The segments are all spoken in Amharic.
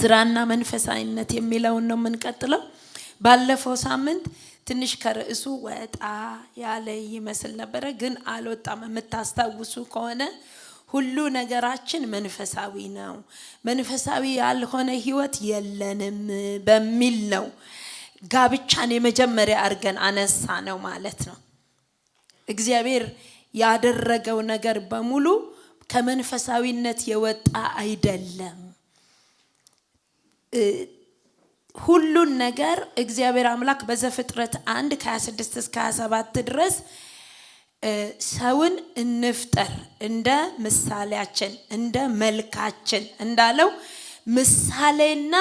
ስራና መንፈሳዊነት የሚለውን ነው የምንቀጥለው። ባለፈው ሳምንት ትንሽ ከርዕሱ ወጣ ያለ ይመስል ነበር፣ ግን አልወጣም። የምታስታውሱ ከሆነ ሁሉ ነገራችን መንፈሳዊ ነው፣ መንፈሳዊ ያልሆነ ህይወት የለንም በሚል ነው ጋብቻን የመጀመሪያ አድርገን አነሳ ነው ማለት ነው። እግዚአብሔር ያደረገው ነገር በሙሉ ከመንፈሳዊነት የወጣ አይደለም። ሁሉን ነገር እግዚአብሔር አምላክ በዘፍጥረት 1 ከ26 እስከ 27 ድረስ ሰውን እንፍጠር እንደ ምሳሌያችን እንደ መልካችን እንዳለው ምሳሌና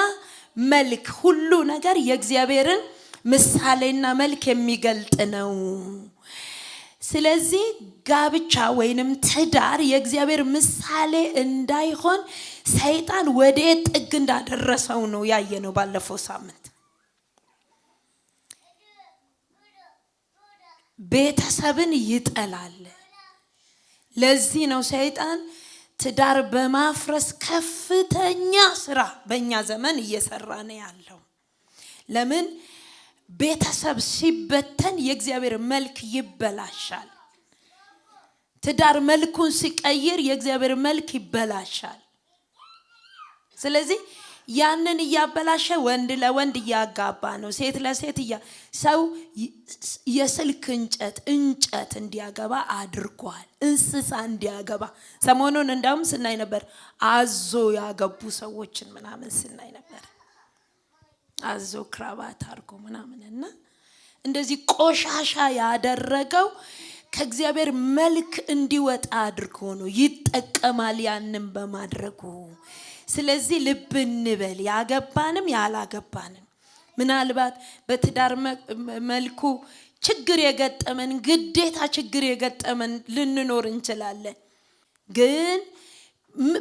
መልክ ሁሉ ነገር የእግዚአብሔርን ምሳሌና መልክ የሚገልጥ ነው። ስለዚህ ጋብቻ ወይንም ትዳር የእግዚአብሔር ምሳሌ እንዳይሆን ሰይጣን ወዴት ጥግ እንዳደረሰው ነው ያየነው ባለፈው ሳምንት። ቤተሰብን ይጠላል። ለዚህ ነው ሰይጣን ትዳር በማፍረስ ከፍተኛ ስራ በእኛ ዘመን እየሰራ ነው ያለው። ለምን? ቤተሰብ ሲበተን የእግዚአብሔር መልክ ይበላሻል። ትዳር መልኩን ሲቀይር የእግዚአብሔር መልክ ይበላሻል። ስለዚህ ያንን እያበላሸ ወንድ ለወንድ እያጋባ ነው፣ ሴት ለሴት ሰው የስልክ እንጨት እንዲያገባ አድርጓል። እንስሳ እንዲያገባ ሰሞኑን እንዳውም ስናይ ነበር። አዞ ያገቡ ሰዎችን ምናምን ስናይ ነበር። አዞ ክራባት አድርጎ ምናምንና እንደዚህ ቆሻሻ ያደረገው ከእግዚአብሔር መልክ እንዲወጣ አድርጎ ነው። ይጠቀማል ያንን በማድረጉ። ስለዚህ ልብ እንበል፣ ያገባንም ያላገባንም። ምናልባት በትዳር መልኩ ችግር የገጠመን ግዴታ ችግር የገጠመን ልንኖር እንችላለን። ግን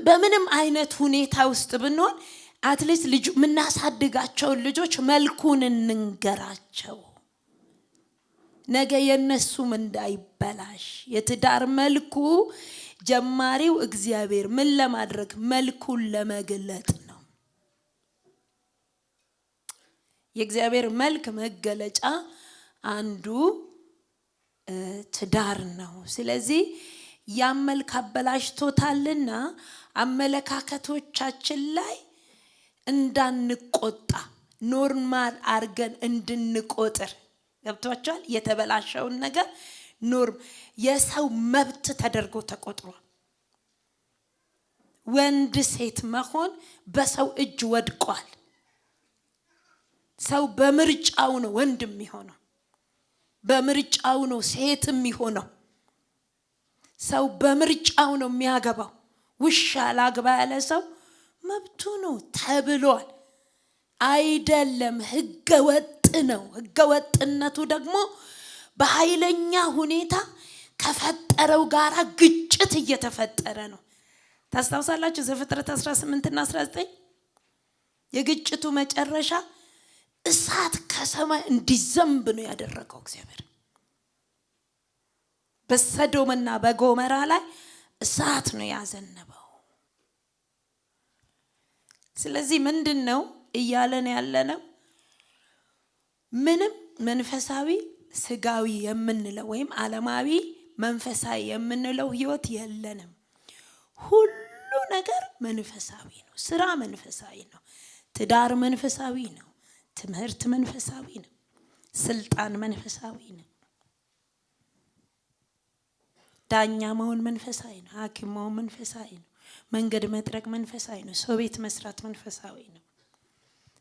በምንም አይነት ሁኔታ ውስጥ ብንሆን አትሊስት የምናሳድጋቸውን ልጆች መልኩን እንንገራቸው፣ ነገ የነሱም እንዳይበላሽ። የትዳር መልኩ ጀማሪው እግዚአብሔር ምን ለማድረግ? መልኩን ለመግለጥ ነው። የእግዚአብሔር መልክ መገለጫ አንዱ ትዳር ነው። ስለዚህ ያን መልክ አበላሽቶታልና አመለካከቶቻችን ላይ እንዳንቆጣ ኖርማል አርገን እንድንቆጥር ገብቷቸዋል። የተበላሸውን ነገር ኖርም የሰው መብት ተደርጎ ተቆጥሯል። ወንድ ሴት መሆን በሰው እጅ ወድቋል። ሰው በምርጫው ነው ወንድ የሚሆነው፣ በምርጫው ነው ሴት የሚሆነው። ሰው በምርጫው ነው የሚያገባው። ውሻ ላግባ ያለ ሰው መብቱ ነው ተብሏል። አይደለም፣ ህገወጥ ነው። ህገወጥነቱ ደግሞ በኃይለኛ ሁኔታ ከፈጠረው ጋራ ግጭት እየተፈጠረ ነው። ታስታውሳላችሁ? ዘፍጥረት 18 እና 19 የግጭቱ መጨረሻ እሳት ከሰማይ እንዲዘንብ ነው ያደረገው እግዚአብሔር። በሰዶምና በጎመራ ላይ እሳት ነው ያዘነበው። ስለዚህ ምንድነው እያለን ያለነው? ምንም መንፈሳዊ ስጋዊ የምንለው ወይም ዓለማዊ መንፈሳዊ የምንለው ህይወት የለንም። ሁሉ ነገር መንፈሳዊ ነው። ስራ መንፈሳዊ ነው። ትዳር መንፈሳዊ ነው። ትምህርት መንፈሳዊ ነው። ስልጣን መንፈሳዊ ነው። ዳኛ መሆን መንፈሳዊ ነው። ሐኪም መሆን መንፈሳዊ ነው። መንገድ መጥረግ መንፈሳዊ ነው። ሰው ቤት መስራት መንፈሳዊ ነው።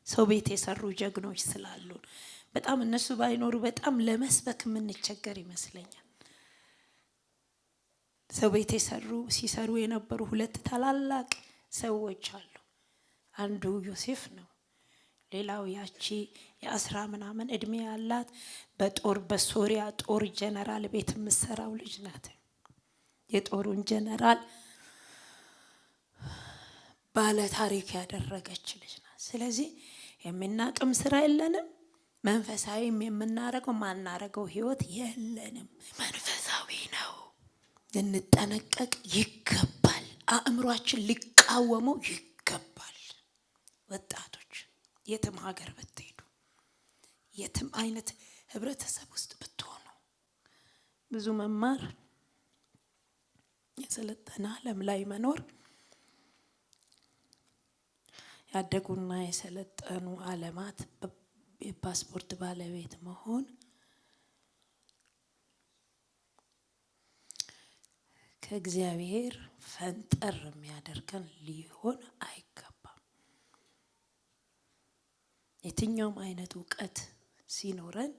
ሰው ቤት የሰሩ ጀግኖች ስላሉ በጣም እነሱ ባይኖሩ በጣም ለመስበክ የምንቸገር ይመስለኛል። ሰው ቤት ሲሰሩ የነበሩ ሁለት ታላላቅ ሰዎች አሉ። አንዱ ዮሴፍ ነው። ሌላው ያቺ የ10 ምናምን እድሜ ያላት በሶሪያ ጦር ጀነራል ቤት የምትሰራው ልጅ ናት። የጦሩን ጀነራል ባለ ታሪክ ያደረገች ልጅ ናት። ስለዚህ የምናቅም ስራ የለንም። መንፈሳዊም የምናረገው ማናረገው ህይወት የለንም። መንፈሳዊ ነው። ልንጠነቀቅ ይገባል። አእምሯችን ሊቃወመው ይገባል። ወጣቶች የትም ሀገር ብትሄዱ የትም አይነት ህብረተሰብ ውስጥ ብትሆኑ ብዙ መማር የሰለጠነ ዓለም ላይ መኖር ያደጉና የሰለጠኑ ዓለማት የፓስፖርት ባለቤት መሆን ከእግዚአብሔር ፈንጠር የሚያደርገን ሊሆን አይገባም። የትኛውም አይነት እውቀት ሲኖረን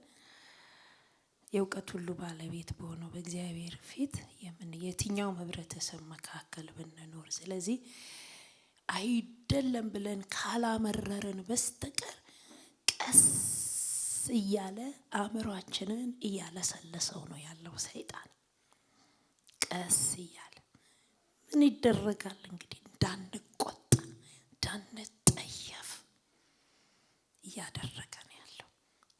የእውቀት ሁሉ ባለቤት በሆነው በእግዚአብሔር ፊት የትኛውም ህብረተሰብ መካከል ብንኖር ስለዚህ አይደለም ብለን ካላመረርን በስተቀር ቀስ እያለ አእምሯችንን እያለሰለሰው ነው ያለው ሰይጣን። ቀስ እያለ ምን ይደረጋል እንግዲህ እንዳንቆጣ እንዳንጠየፍ እያደረገ ነው ያለው።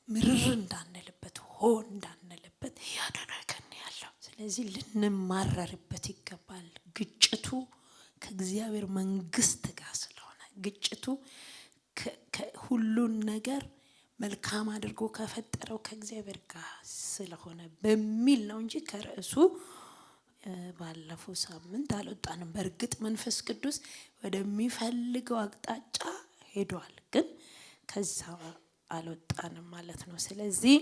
ምርር እንዳንልበት ሆን እንዳንልበት እያደረገ ነው ያለው። ስለዚህ ልንማረርበት ይገባል። ግጭቱ ከእግዚአብሔር መንግስት ጋር ስለሆነ ግጭቱ ሁሉን ነገር መልካም አድርጎ ከፈጠረው ከእግዚአብሔር ጋር ስለሆነ በሚል ነው እንጂ ከርዕሱ ባለፈው ሳምንት አልወጣንም። በእርግጥ መንፈስ ቅዱስ ወደሚፈልገው አቅጣጫ ሄዷል፣ ግን ከዛ አልወጣንም ማለት ነው። ስለዚህ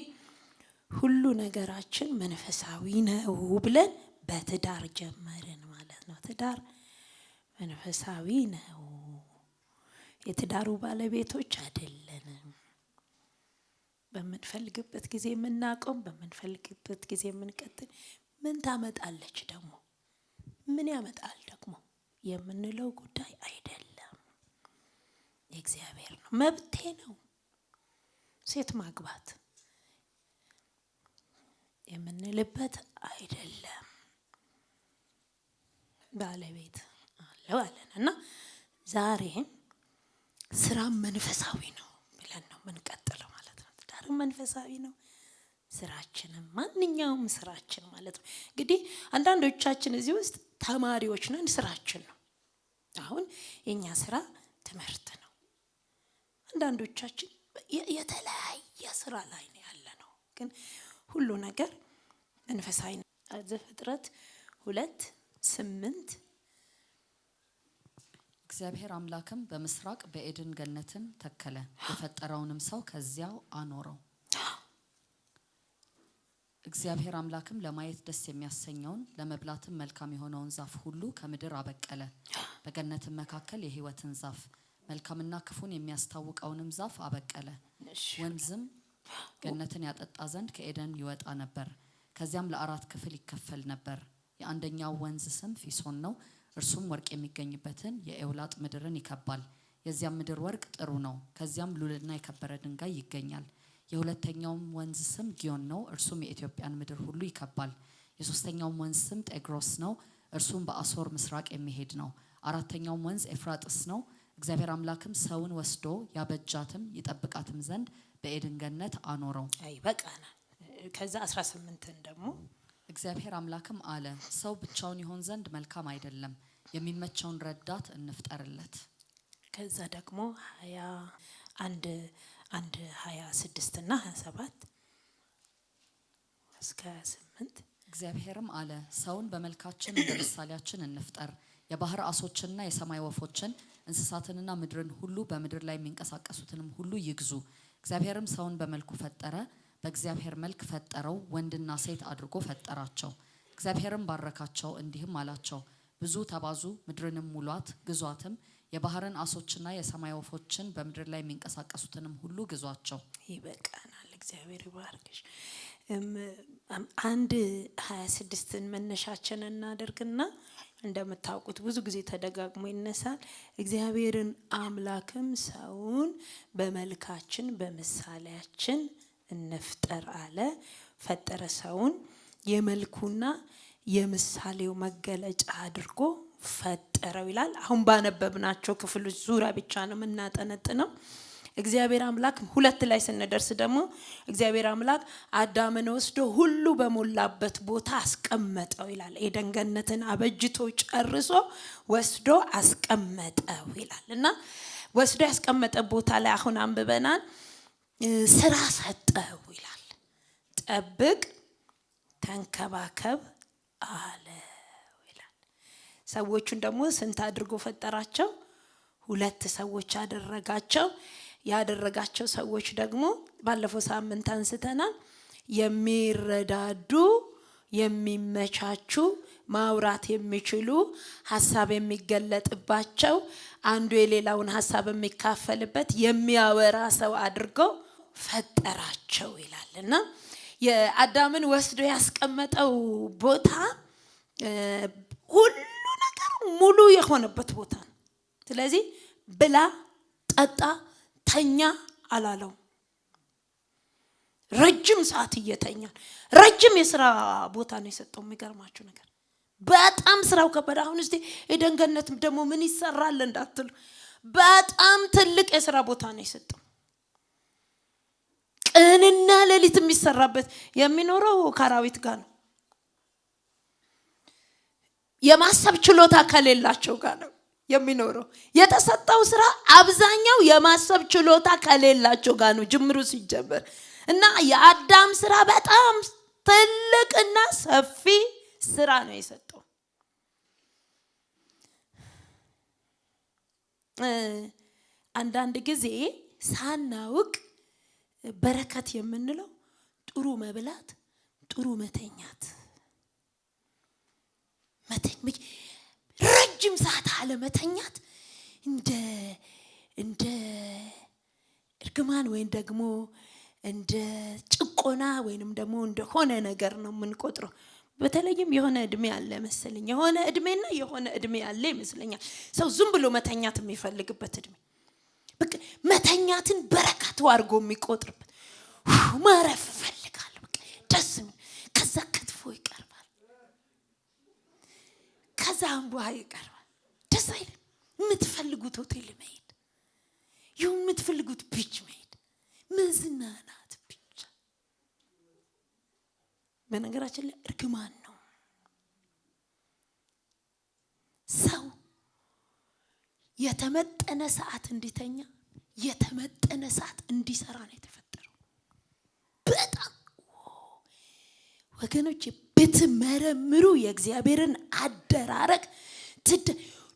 ሁሉ ነገራችን መንፈሳዊ ነው ብለን በትዳር ጀመርን ማለት ነው። ትዳር መንፈሳዊ ነው። የትዳሩ ባለቤቶች አይደለንም። በምንፈልግበት ጊዜ የምናቆም፣ በምንፈልግበት ጊዜ የምንቀጥል። ምን ታመጣለች ደግሞ ምን ያመጣል ደግሞ የምንለው ጉዳይ አይደለም። የእግዚአብሔር ነው። መብቴ ነው ሴት ማግባት የምንልበት አይደለም። ባለቤት አለው አለን እና ዛሬ ስራ መንፈሳዊ ነው ብለን ነው የምንቀጥለው ማለት ነው። ትዳርም መንፈሳዊ ነው፣ ስራችንም ማንኛውም ስራችን ማለት ነው። እንግዲህ አንዳንዶቻችን እዚህ ውስጥ ተማሪዎች ነን፣ ስራችን ነው። አሁን የኛ ስራ ትምህርት ነው። አንዳንዶቻችን የተለያየ ስራ ላይ ነው ያለ ነው። ግን ሁሉ ነገር መንፈሳዊ ነው። ዘፍጥረት 2:8 እግዚአብሔር አምላክም በምስራቅ በኤድን ገነትን ተከለ፣ የፈጠረውንም ሰው ከዚያው አኖረው። እግዚአብሔር አምላክም ለማየት ደስ የሚያሰኘውን ለመብላትም መልካም የሆነውን ዛፍ ሁሉ ከምድር አበቀለ፣ በገነትም መካከል የሕይወትን ዛፍ መልካምና ክፉን የሚያስታውቀውንም ዛፍ አበቀለ። ወንዝም ገነትን ያጠጣ ዘንድ ከኤደን ይወጣ ነበር፣ ከዚያም ለ4 ክፍል ይከፈል ነበር። የአንደኛው ወንዝ ስም ፊሶን ነው፣ እርሱም ወርቅ የሚገኝበትን የኤውላጥ ምድርን ይከባል። የዚያም ምድር ወርቅ ጥሩ ነው፣ ከዚያም ሉልና የከበረ ድንጋይ ይገኛል። የሁለተኛውም ወንዝ ስም ጊዮን ነው፣ እርሱም የኢትዮጵያን ምድር ሁሉ ይከባል። የሶስተኛውም ወንዝ ስም ጤግሮስ ነው፣ እርሱም በአሶር ምስራቅ የሚሄድ ነው። አራተኛውም ወንዝ ኤፍራጥስ ነው። እግዚአብሔር አምላክም ሰውን ወስዶ ያበጃትም ይጠብቃትም ዘንድ በኤድን ገነት አኖረው። በቃናል። ከዛ 18 ደግሞ እግዚአብሔር አምላክም አለ፣ ሰው ብቻውን ይሆን ዘንድ መልካም አይደለም፣ የሚመቸውን ረዳት እንፍጠርለት። ከዛ ደግሞ 26 እና 27 እስከ 8 እግዚአብሔርም አለ፣ ሰውን በመልካችን እንደ ምሳሌያችን እንፍጠር፣ የባህር አሶችንና የሰማይ ወፎችን እንስሳትንና ምድርን ሁሉ በምድር ላይ የሚንቀሳቀሱትንም ሁሉ ይግዙ። እግዚአብሔርም ሰውን በመልኩ ፈጠረ፣ በእግዚአብሔር መልክ ፈጠረው፣ ወንድና ሴት አድርጎ ፈጠራቸው። እግዚአብሔርም ባረካቸው፣ እንዲህም አላቸው፣ ብዙ ተባዙ፣ ምድርንም ሙሏት፣ ግዟትም፣ የባህርን አሶችና የሰማይ ወፎችን በምድር ላይ የሚንቀሳቀሱትንም ሁሉ ግዟቸው። ይበቃናል። እግዚአብሔር ይባርክሽ። 1:26 መነሻችን እናደርግና እንደምታውቁት ብዙ ጊዜ ተደጋግሞ ይነሳል። እግዚአብሔርን አምላክም ሰውን በመልካችን በምሳሌያችን እንፍጠር አለ። ፈጠረ፣ ሰውን የመልኩና የምሳሌው መገለጫ አድርጎ ፈጠረው ይላል። አሁን ባነበብናቸው ክፍሎች ዙሪያ ብቻ ነው የምናጠነጥነው። እግዚአብሔር አምላክ 2 ላይ ስንደርስ ደግሞ እግዚአብሔር አምላክ አዳምን ወስዶ ሁሉ በሞላበት ቦታ አስቀመጠው ይላል። ኤደን ገነትን አበጅቶ ጨርሶ ወስዶ አስቀመጠው ይላል እና ወስዶ ያስቀመጠ ቦታ ላይ አሁን አንብበናል። ስራ ሰጠው ይላል። ጠብቅ ተንከባከብ አለው ይላል። ሰዎቹን ደግሞ ስንት አድርጎ ፈጠራቸው? 2 ሰዎች አደረጋቸው። ያደረጋቸው ሰዎች ደግሞ ባለፈው ሳምንት አንስተናል። የሚረዳዱ፣ የሚመቻቹ፣ ማውራት የሚችሉ፣ ሐሳብ የሚገለጥባቸው፣ አንዱ የሌላውን ሐሳብ የሚካፈልበት የሚያወራ ሰው አድርጎ ፈጠራቸው ይላልና የአዳምን ወስዶ ያስቀመጠው ቦታ ሁሉ ነገር ሙሉ የሆነበት ቦታ ነው። ስለዚህ ብላ፣ ጠጣ፣ ተኛ አላለው። ረጅም ሰዓት እየተኛ ረጅም የሥራ ቦታ ነው የሰጠው። የሚገርማችሁ ነገር በጣም ስራው ከበደ። አሁን እስቲ የደንገነት ደግሞ ምን ይሰራል እንዳትሉ በጣም ትልቅ የሥራ ቦታ ነው የሰጠው። ቀንና ሌሊት የሚሰራበት የሚኖረው ከአራዊት ጋር ነው። የማሰብ ችሎታ ከሌላቸው ጋር ነው የሚኖረው። የተሰጠው ስራ አብዛኛው የማሰብ ችሎታ ከሌላቸው ጋር ነው ጅምሩ ሲጀመር እና የአዳም ስራ በጣም ትልቅና ሰፊ ስራ ነው የሰጠው። አንዳንድ ጊዜ ሳናውቅ በረከት የምንለው ጥሩ መብላት፣ ጥሩ መተኛት፣ ረጅም ሰዓት አለ መተኛት እንደ እርግማን ወይም ደግሞ እንደ ጭቆና ወይንም ደግሞ እንደሆነ ነገር ነው የምንቆጥረው። በተለይም የሆነ እድሜ አለ መሰለኝ፣ የሆነ እድሜና የሆነ እድሜ አለ ይመስለኛል ሰው ዝም ብሎ መተኛት የሚፈልግበት እድሜ፣ በቃ መተኛትን በረከቱ አድርጎ የሚቆጥርበት። ማረፍ እፈልጋለሁ፣ በቃ ደስ ምን፣ ከዛ ክትፎ ይቀርባል፣ ከዛ አንቧ ይቀርባል። ደስ አይልም? የምትፈልጉት ሆቴል መሄድ፣ የምትፈልጉት ቢች መሄድ፣ መዝናናት ብቻ። በነገራችን ላይ እርግማን ነው። ሰው የተመጠነ ሰዓት እንዲተኛ፣ የተመጠነ ሰዓት እንዲሰራ ነው የተፈጠረው። በጣም ወገኖች ብትመረምሩ የእግዚአብሔርን አደራረግ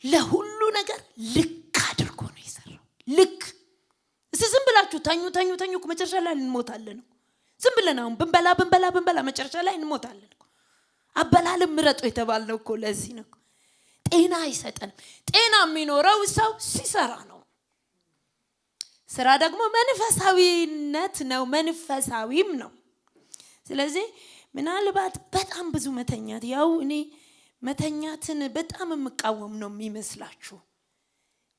ለሁሉ ነገር ልክ አድርጎ ነው የሰራው። ልክ እስቲ ዝም ብላችሁ ተኙ መጨረሻ ላይ እንሞታለን። ዝም ብለን አሁን ብንበላ መጨረሻ ላይ እንሞታለን። አበላልም ምረጡ የተባልነው እኮ ለዚህ ነው። ጤና አይሰጠንም። ጤና የሚኖረው ሰው ሲሰራ ነው። ስራ ደግሞ መንፈሳዊነት ነው፣ መንፈሳዊም ነው። ስለዚህ ምናልባት በጣም ብዙ መተኛት፣ ያው እኔ መተኛትን በጣም የምቃወም ነው የሚመስላችሁ፣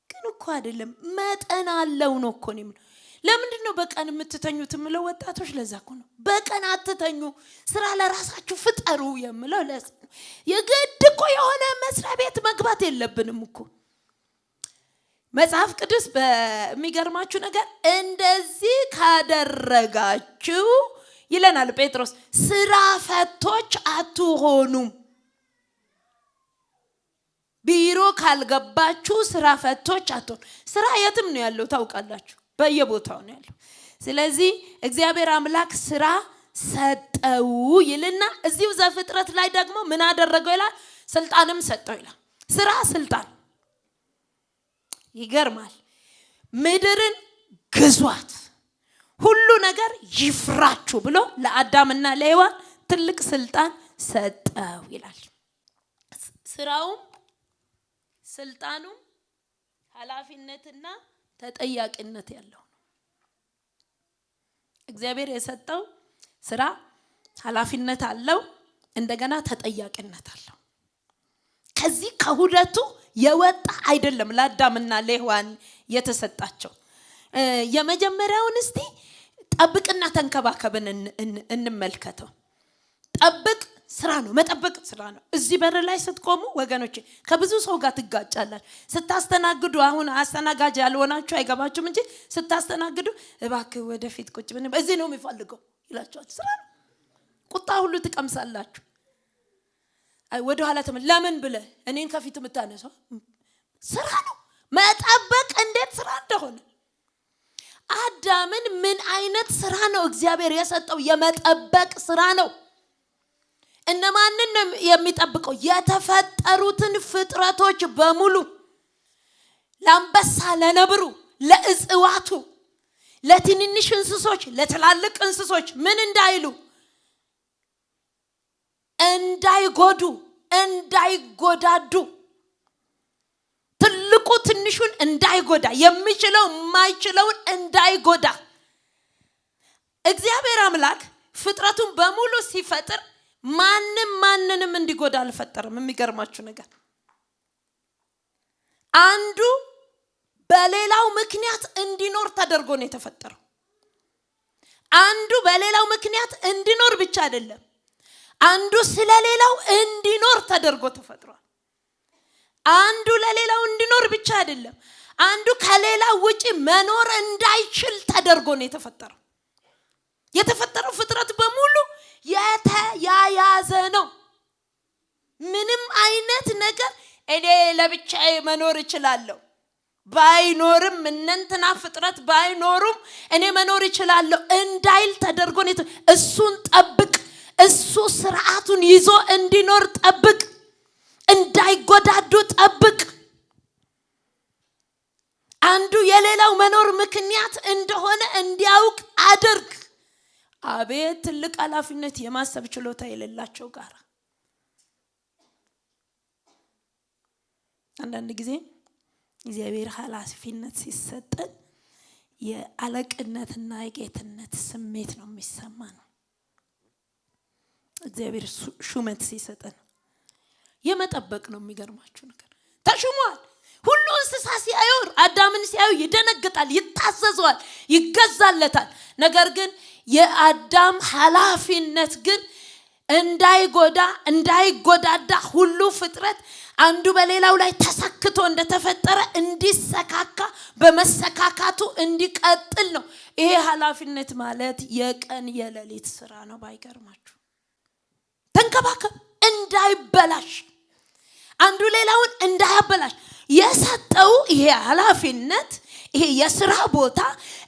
ግን እኮ አይደለም። መጠን አለው ነው እኮ ነው። ለምንድን ነው በቀን የምትተኙት የምለው ወጣቶች? ለዛ እኮ ነው። በቀን አትተኙ፣ ስራ ለራሳችሁ ፍጠሩ የምለው ለዛ ነው። የግድ እኮ የሆነ መስሪያ ቤት መግባት የለብንም እኮ። መጽሐፍ ቅዱስ በሚገርማችሁ ነገር እንደዚህ ካደረጋችሁ ይለናል ጴጥሮስ፣ ስራ ፈቶች አትሆኑም። ቢሮ ካልገባችሁ ስራ ፈቶች አትሆኑ። ስራ የትም ነው ያለው ታውቃላችሁ፣ በየቦታው ነው ያለው። ስለዚህ እግዚአብሔር አምላክ ስራ ሰጠው ይልና እዚሁ ዘፍጥረት ላይ ደግሞ ምን አደረገው ይላል? ስልጣንም ሰጠው ይላል። ስራ ስልጣን፣ ይገርማል። ምድርን ግዟት፣ ሁሉ ነገር ይፍራችሁ ብሎ ለአዳምና ለሔዋን ትልቅ ስልጣን ሰጠው ይላል። ስራውም ስልጣኑም ኃላፊነትና ተጠያቂነት ያለው ነው። እግዚአብሔር የሰጠው ስራ ኃላፊነት አለው፣ እንደገና ተጠያቂነት አለው። ከዚህ ከሁለቱ የወጣ አይደለም ለአዳምና ለሔዋን የተሰጣቸው። የመጀመሪያውን እስቲ ጠብቅና ተንከባከብን እንመልከተው። ጠብቅ ስራ ነው፣ መጠበቅ ስራ ነው። እዚህ በር ላይ ስትቆሙ ወገኖች ከብዙ ሰው ጋር ትጋጫላችሁ። ስታስተናግዱ፣ አሁን አስተናጋጅ ያልሆናችሁ አይገባችሁም እንጂ ስታስተናግዱ እባክህ ወደፊት ቁጭ ብን፣ እዚህ ነው የሚፈልገው ይላችኋል። ስራ ነው። ቁጣ ሁሉ ትቀምሳላችሁ። ወደ ኋላ ለምን ብለህ እኔን ከፊት የምታነሳው ስራ ነው። መጠበቅ እንዴት ስራ እንደሆነ አዳምን ምን አይነት ስራ ነው እግዚአብሔር የሰጠው? የመጠበቅ ስራ ነው። እነማንን ነው የሚጠብቀው? የተፈጠሩትን ፍጥረቶች በሙሉ፣ ለአንበሳ፣ ለነብሩ፣ ለእጽዋቱ፣ ለትንንሽ እንስሶች፣ ለትላልቅ እንስሶች ምን እንዳይሉ፣ እንዳይጎዱ፣ እንዳይጎዳዱ፣ ትልቁ ትንሹን እንዳይጎዳ፣ የሚችለው የማይችለውን እንዳይጎዳ እግዚአብሔር አምላክ ፍጥረቱን በሙሉ ሲፈጥር ማንንም እንዲጎዳ አልፈጠረም። የሚገርማችሁ ነገር አንዱ በሌላው ምክንያት እንዲኖር ተደርጎ ነው የተፈጠረው። አንዱ በሌላው ምክንያት እንዲኖር ብቻ አይደለም፣ አንዱ ስለሌላው እንዲኖር ተደርጎ ተፈጥሯል። አንዱ ለሌላው እንዲኖር ብቻ አይደለም፣ አንዱ ከሌላው ውጪ መኖር እንዳይችል ተደርጎ ነው የተፈጠረው። የተፈጠረው ፍጥረት በሙሉ የተያያዘ ነው። ምንም አይነት ነገር እኔ ለብቻዬ መኖር እችላለሁ ባይኖርም እነንትና ፍጥረት ባይኖሩም እኔ መኖር እችላለሁ እንዳይል ተደርጎ ነው። እሱን ጠብቅ፣ እሱ ስርዓቱን ይዞ እንዲኖር ጠብቅ፣ እንዳይጎዳዱ ጠብቅ። አንዱ የሌላው መኖር ምክንያት እንደሆነ እንዲያውቅ አድርግ። አቤት ትልቅ ኃላፊነት የማሰብ ችሎታ የሌላቸው ጋር አንዳንድ ጊዜ እግዚአብሔር ኃላፊነት ሲሰጠን የአለቅነትና የጌትነት ስሜት ነው የሚሰማን። እግዚአብሔር ሹመት ሲሰጠን የመጠበቅ ነው። የሚገርማችሁ ነገር ተሹሟል። ሁሉ እንስሳ ሲያዩ አዳምን ሲያዩ ይደነግጣል፣ ይታዘዛል፣ ይገዛለታል። ነገር ግን የአዳም ኃላፊነት ግን እንዳይጎዳ እንዳይጎዳዳ ሁሉ ፍጥረት አንዱ በሌላው ላይ ተሰክቶ እንደተፈጠረ እንዲሰካካ በመሰካካቱ እንዲቀጥል ነው። ይሄ ኃላፊነት ማለት የቀን የሌሊት ስራ ነው። ባይገርማችሁ ተንከባከብ፣ እንዳይበላሽ፣ አንዱ ሌላውን እንዳያበላሽ የሰጠው ይሄ ኃላፊነት፣ ይሄ የሥራ ቦታ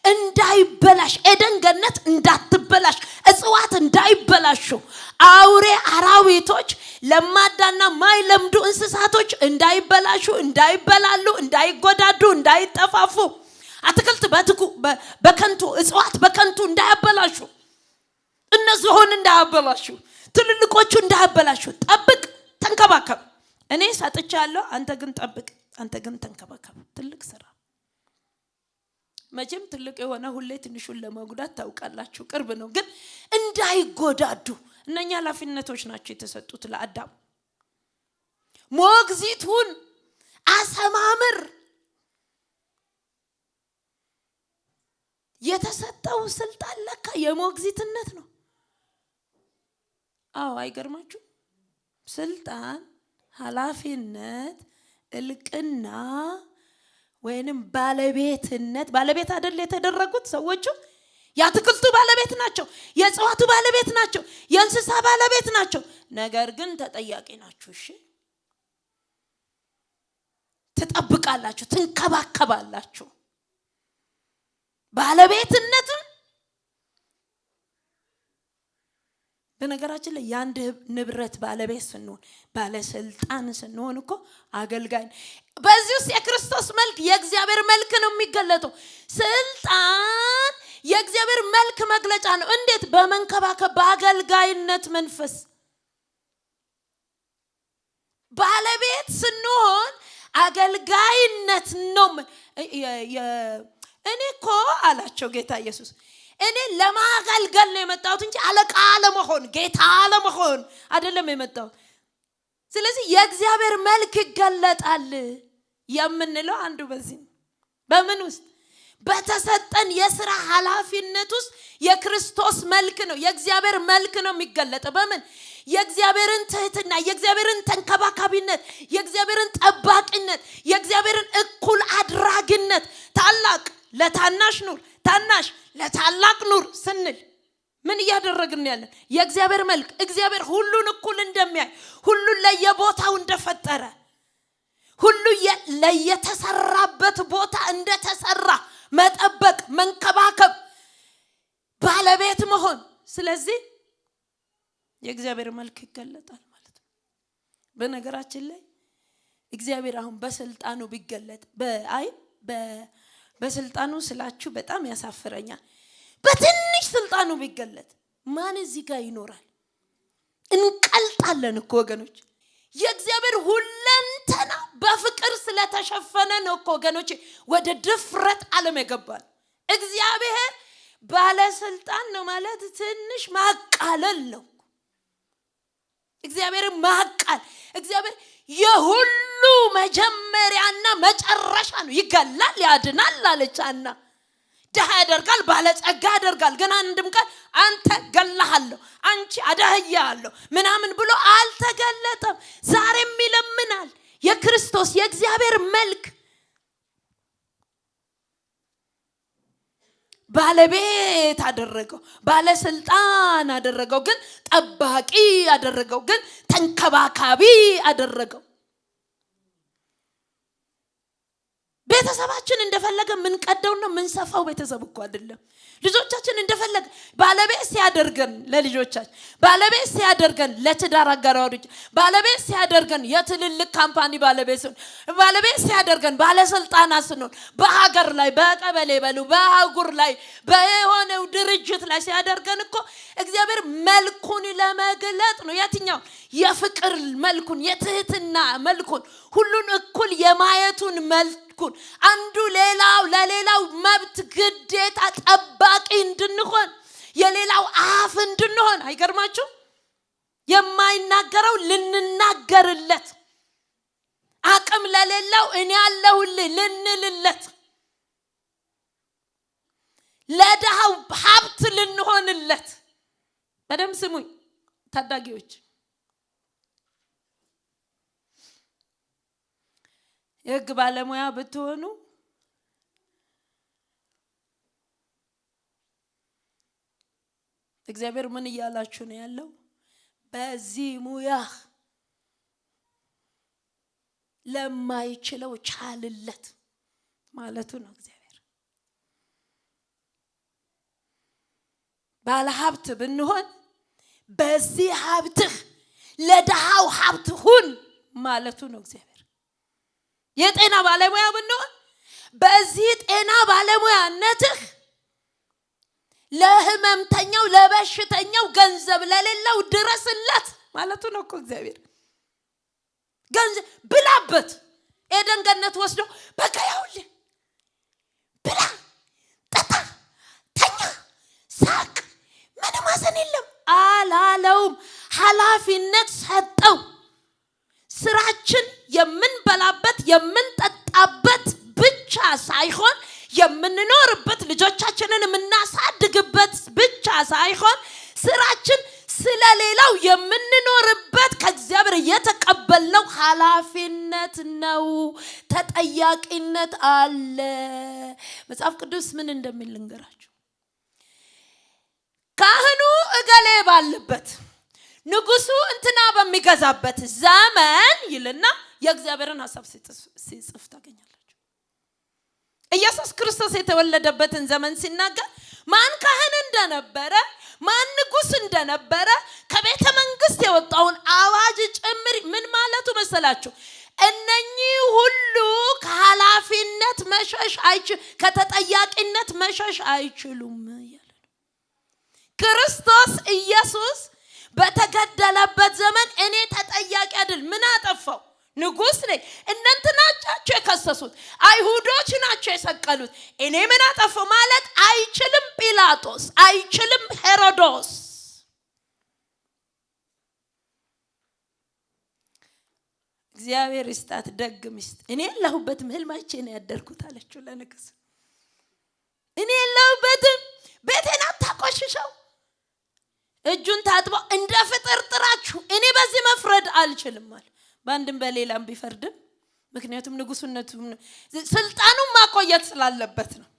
እንዳይበላሽ፣ ኤደን ገነት እንዳትበላሽ፣ እጽዋት እንዳይበላሹ፣ አውሬ አራዊቶች፣ ለማዳና ማይለምዱ እንስሳቶች እንዳይበላሹ፣ እንዳይበላሉ፣ እንዳይጎዳዱ፣ እንዳይጠፋፉ፣ አትክልት በከንቱ እጽዋት በከንቱ እንዳያበላሹ፣ እነዚህን እንዳያበላሹ፣ ትልልቆቹ እንዳያበላሹ ጠብቅ፣ ተንከባከብ። እኔ ሰጥቻለሁ፣ አንተ ግን ጠብቅ፣ አንተ ግን ተንከባከብ። ትልቅ ስራ። መቼም ትልቅ የሆነ ሁሌ ትንሹን ለመጉዳት ታውቃላችሁ፣ ቅርብ ነው። ግን እንዳይጎዳዱ እነኛ ኃላፊነቶች ናቸው የተሰጡት ለአዳም። ሞግዚቱን አሰማምር። የተሰጠው ስልጣን ለካ የሞግዚትነት ነው። አዎ አይገርማችሁ? ስልጣን፣ ኃላፊነት፣ እልቅና ወይንም ባለቤትነት። ባለቤት አይደል የተደረጉት ሰዎቹ? የአትክልቱ ባለቤት ናቸው፣ የእጽዋቱ ባለቤት ናቸው፣ የእንስሳ ባለቤት ናቸው። ነገር ግን ተጠያቂ ናችሁ። እሺ ትጠብቃላችሁ፣ ትንከባከባላችሁ። ባለቤትነትም በነገራችን ላይ የአንድ ንብረት ባለቤት ስንሆን፣ ባለስልጣን ስንሆን እኮ አገልጋይ። በዚህ ውስጥ የክርስቶስ መልክ፣ የእግዚአብሔር መልክ ነው የሚገለጠው። ስልጣን የእግዚአብሔር መልክ መግለጫ ነው። እንዴት? በመንከባከብ፣ በአገልጋይነት መንፈስ። ባለቤት ስንሆን አገልጋይነት ነው። እኔ እኮ አላቸው ጌታ ኢየሱስ፣ እኔ ለማገልገል ነው የመጣሁት እንጂ አለቃ ለመሆን ጌታ ለመሆን አይደለም የመጣሁት። ስለዚህ የእግዚአብሔር መልክ ይገለጣል የምንለው አንዱ በዚህ ነው። በምን ውስጥ? በተሰጠን የሥራ ኃላፊነት ውስጥ የክርስቶስ መልክ ነው፣ የእግዚአብሔር መልክ ነው የሚገለጠው። በምን? የእግዚአብሔርን ትህትና፣ የእግዚአብሔርን ተንከባካቢነት፣ የእግዚአብሔርን ጠባቂነት፣ የእግዚአብሔርን እኩል አድራጊነት፣ ታላቅ ለታናሽ ኑር፣ ታናሽ ለታላቅ ኑር ስንል ምን እያደረግን ያለን? የእግዚአብሔር መልክ። እግዚአብሔር ሁሉን እኩል እንደሚያይ፣ ሁሉን ለየቦታው እንደፈጠረ፣ ሁሉ ለየተሰራበት ቦታ እንደተሰራ መጠበቅ፣ መንከባከብ፣ ባለቤት መሆን። ስለዚህ የእግዚአብሔር መልክ ይገለጣል ማለት ነው። በነገራችን ላይ እግዚአብሔር አሁን በስልጣኑ ቢገለጥ በስልጣኑ ስላችሁ በጣም ያሳፍረኛል። በትንሽ ስልጣኑ ቢገለጥ ማን እዚህ ጋር ይኖራል? እንቀልጣለን እኮ ወገኖች። የእግዚአብሔር ሁለንተና በፍቅር ስለተሸፈነ ነው እኮ ወገኖች ወደ ድፍረት ዓለም የገባል። እግዚአብሔር ባለስልጣን ነው ማለት ትንሽ ማቃለል ነው። እግዚአብሔር ማቃል፣ እግዚአብሔር የሁሉ መጀመሪያና መጨረሻ ነው። ይገላል፣ ያድናል አለች ሐና። ድሃ ያደርጋል፣ ባለጸጋ ያደርጋል። ግን አንድም ቃል አንተ ገላሃለሁ፣ አንቺ አዳህያለሁ ምናምን ብሎ አልተገለጠም። ዛሬም ይለምናል። የክርስቶስ የእግዚአብሔር መልክ ባለቤት አደረገው፣ ባለስልጣን አደረገው፣ ግን ጠባቂ አደረገው፣ ግን ተንከባካቢ አደረገው። ቤተሰባችን እንደፈለገ ምን ቀደውና ምን ሰፋው ቤተሰብ እኮ አይደለም። ልጆቻችን እንደፈለገ ባለቤት ሲያደርገን ለልጆቻችን፣ ባለቤት ሲያደርገን ለትዳር አጋሮች፣ ባለቤት ሲያደርገን የትልልቅ ካምፓኒ ባለቤት ሲሆን፣ ባለቤት ሲያደርገን ባለስልጣናት ስንሆን፣ በሀገር ላይ በቀበሌ በሉ በአህጉር ላይ በሆነው ድርጅት ላይ ሲያደርገን እኮ እግዚአብሔር መልኩን ለመግለጥ ነው። የትኛው የፍቅር መልኩን፣ የትህትና መልኩን፣ ሁሉን እኩል የማየቱን መልኩን፣ አንዱ ሌላው ለሌላው መብት ግዴታ ጠባቂ እንድንሆን፣ የሌላው አፍ እንድንሆን። አይገርማችሁ? የማይናገረው ልንናገርለት፣ አቅም ለሌላው እኔ ያለሁልህ ልንልለት፣ ለድሃው ሀብት ልንሆንለት። በደም ስሙኝ ታዳጊዎች፣ የህግ ባለሙያ ብትሆኑ እግዚአብሔር ምን እያላችሁ ነው ያለው? በዚህ ሙያ ለማይችለው ቻልለት ማለቱ ነው እግዚአብሔር። ባለ ሀብት ብንሆን በዚህ ሀብትህ ለድሃው ሀብት ሁን ማለቱ ነው እግዚአብሔር። የጤና ባለሙያ ብንሆን በዚህ ጤና ባለሙያነትህ ለህመምተኛው ለበሽተኛው ገንዘብ ለሌለው ድረስለት ማለቱ ነው እኮ እግዚአብሔር። ገንዘብ ብላበት ኤደን ገነት ወስዶ በቃ ያውልህ ብላ፣ ጠጣ፣ ተኛ፣ ሳቅ፣ ምንም ሐዘን የለም አላለውም። ኃላፊነት ሰጠው። ስራችን የምንበላበት የምንጠጣበት ብቻ ሳይሆን የምንኖርበት ልጆቻችንን የምናሳድግበት ብቻ ሳይሆን ስራችን ስለሌላው የምንኖርበት ከእግዚአብሔር የተቀበልነው ኃላፊነት ነው። ተጠያቂነት አለ። መጽሐፍ ቅዱስ ምን እንደሚል ልንገራችሁ። ካህኑ እገሌ ባለበት፣ ንጉሱ እንትና በሚገዛበት ዘመን ይልና የእግዚአብሔርን ሐሳብ ሲጽፍ ታገኛላችሁ። ኢየሱስ ክርስቶስ የተወለደበትን ዘመን ሲናገር ማን ካህን እንደነበረ፣ ማን ንጉስ እንደነበረ፣ ከቤተ መንግስት የወጣውን አዋጅ ጭምር ምን ማለቱ መሰላችሁ? እነኚህ ሁሉ ከኃላፊነት መሸሽ ከተጠያቂነት መሸሽ አይችሉም ያለ ነው። ክርስቶስ ኢየሱስ በተገደለበት ዘመን እኔ ተጠያቂ አይደል? ምን አጠፋው? ንጉስ ነኝ። እነንትና ናቸው የከሰሱት፣ አይሁዶች ናቸው የሰቀሉት። እኔ ምን አጠፋው ማለት አይችልም። ጲላጦስ አይችልም። ሄሮዶስ እግዚአብሔር ይስጣት ደግ ሚስት። እኔ የለሁበትም ህልማቼ ነው ያደርኩት አለችው ለንጉስ። እኔ የለሁበትም፣ ቤቴን አታቆሽሸው። እጁን ታጥቦ እንደ ፍጥርጥራችሁ እኔ በዚህ መፍረድ አልችልም አለ። በአንድም በሌላም ቢፈርድም፣ ምክንያቱም ንጉስነቱ ስልጣኑን ማቆየት ስላለበት ነው።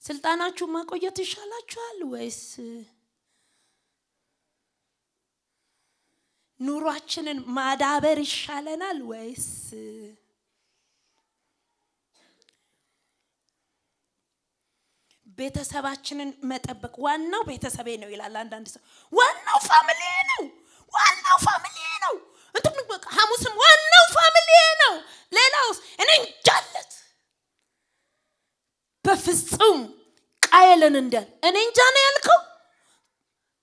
ስልጣናችሁ ማቆየት ይሻላችኋል ወይስ ኑሯችንን ማዳበር ይሻለናል ወይስ ቤተሰባችንን መጠበቅ? ዋናው ቤተሰቤ ነው ይላል አንዳንድ ሰው። ዋናው ፋሚሊ ነው፣ ዋናው ፋሚሊ ነው። እንትን በቃ ሐሙስም ዋናው ፋሚሊ ነው፣ ሌላውስ እኔ እንጃለት። በፍጹም ቃየልን እንዳል እኔ እንጃ ነው ያልከው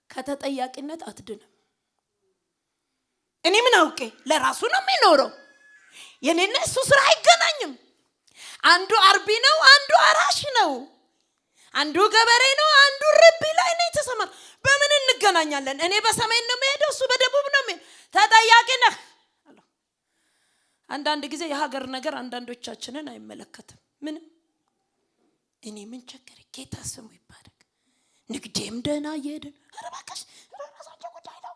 ከተጠያቂነት አትድንም። እኔ ምን አውቄ? ለራሱ ነው የሚኖረው። የኔና እሱ ስራ አይገናኝም። አንዱ አርቢ ነው፣ አንዱ አራሽ ነው። አንዱ ገበሬ ነው፣ አንዱ ርቢ ላይ ነው የተሰማራ። በምን እንገናኛለን? እኔ በሰሜን ነው የምሄደው፣ እሱ በደቡብ ነው የሚሄድ። ተጠያቂ ነህ። አንዳንድ ጊዜ የሀገር ነገር አንዳንዶቻችንን አይመለከትም። ምንም እኔ ምን ቸገረኝ? ጌታ ስሙ ይባረክ። ንግዴም ደህና እየሄደ ነው። ኧረ እባክሽ ራሳቸው ጉዳይ ነው።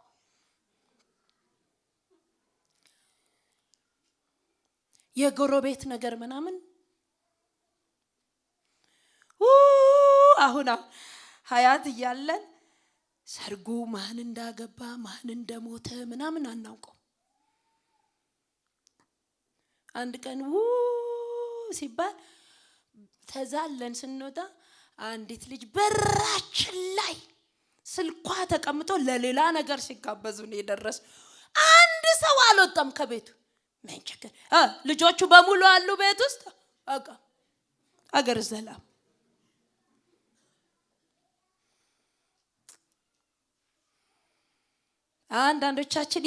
የጎረቤት ነገር ምናምን አሁን ሀያት እያለን ሰርጉ ማን እንዳገባ ማን እንደሞተ ምናምን አናውቀው። አንድ ቀን ሲባል ተዛለን ስንወጣ አንዲት ልጅ በራችን ላይ ስልኳ ተቀምጦ ለሌላ ነገር ሲጋበዙ ነው የደረሱ። አንድ ሰው አልወጣም ከቤቱ። ምን ችግር? ልጆቹ በሙሉ አሉ ቤት ውስጥ። አገር ሰላም። አንዳንዶቻችን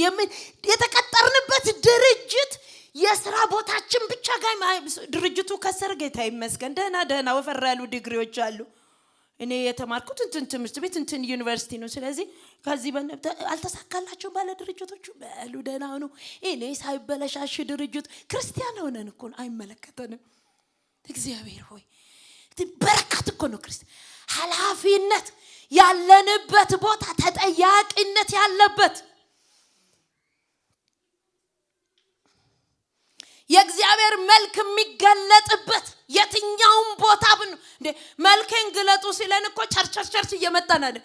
የተቀጠርንበት ድርጅት የሥራ ቦታችን ብቻ ጋር ድርጅቱ ከሰር ጌታ ይመስገን ደህና ወፈር ያሉ ዲግሪዎች አሉ። እኔ የተማርኩት ትምህርት ቤት ዩኒቨርሲቲ ነው። ስለዚህ ከዚህ አልተሳካላቸው ባለ ድርጅቶቹ በሉ ደህና ነው። እኔ ሳይበለሻሽ ድርጅት ክርስቲያን ሆነን እኮ አይመለከተንም። እግዚአብሔር ሆይ በረከት እኮ ነው ክርስቲያን። ኃላፊነት ያለንበት ቦታ ተጠያቂነት ያለበት የእግዚአብሔር መልክ የሚገለጥበት የትኛውም ቦታ ብን መልከን ግለጡ ሲለን እኮ ቸርች እየመጣን አይደል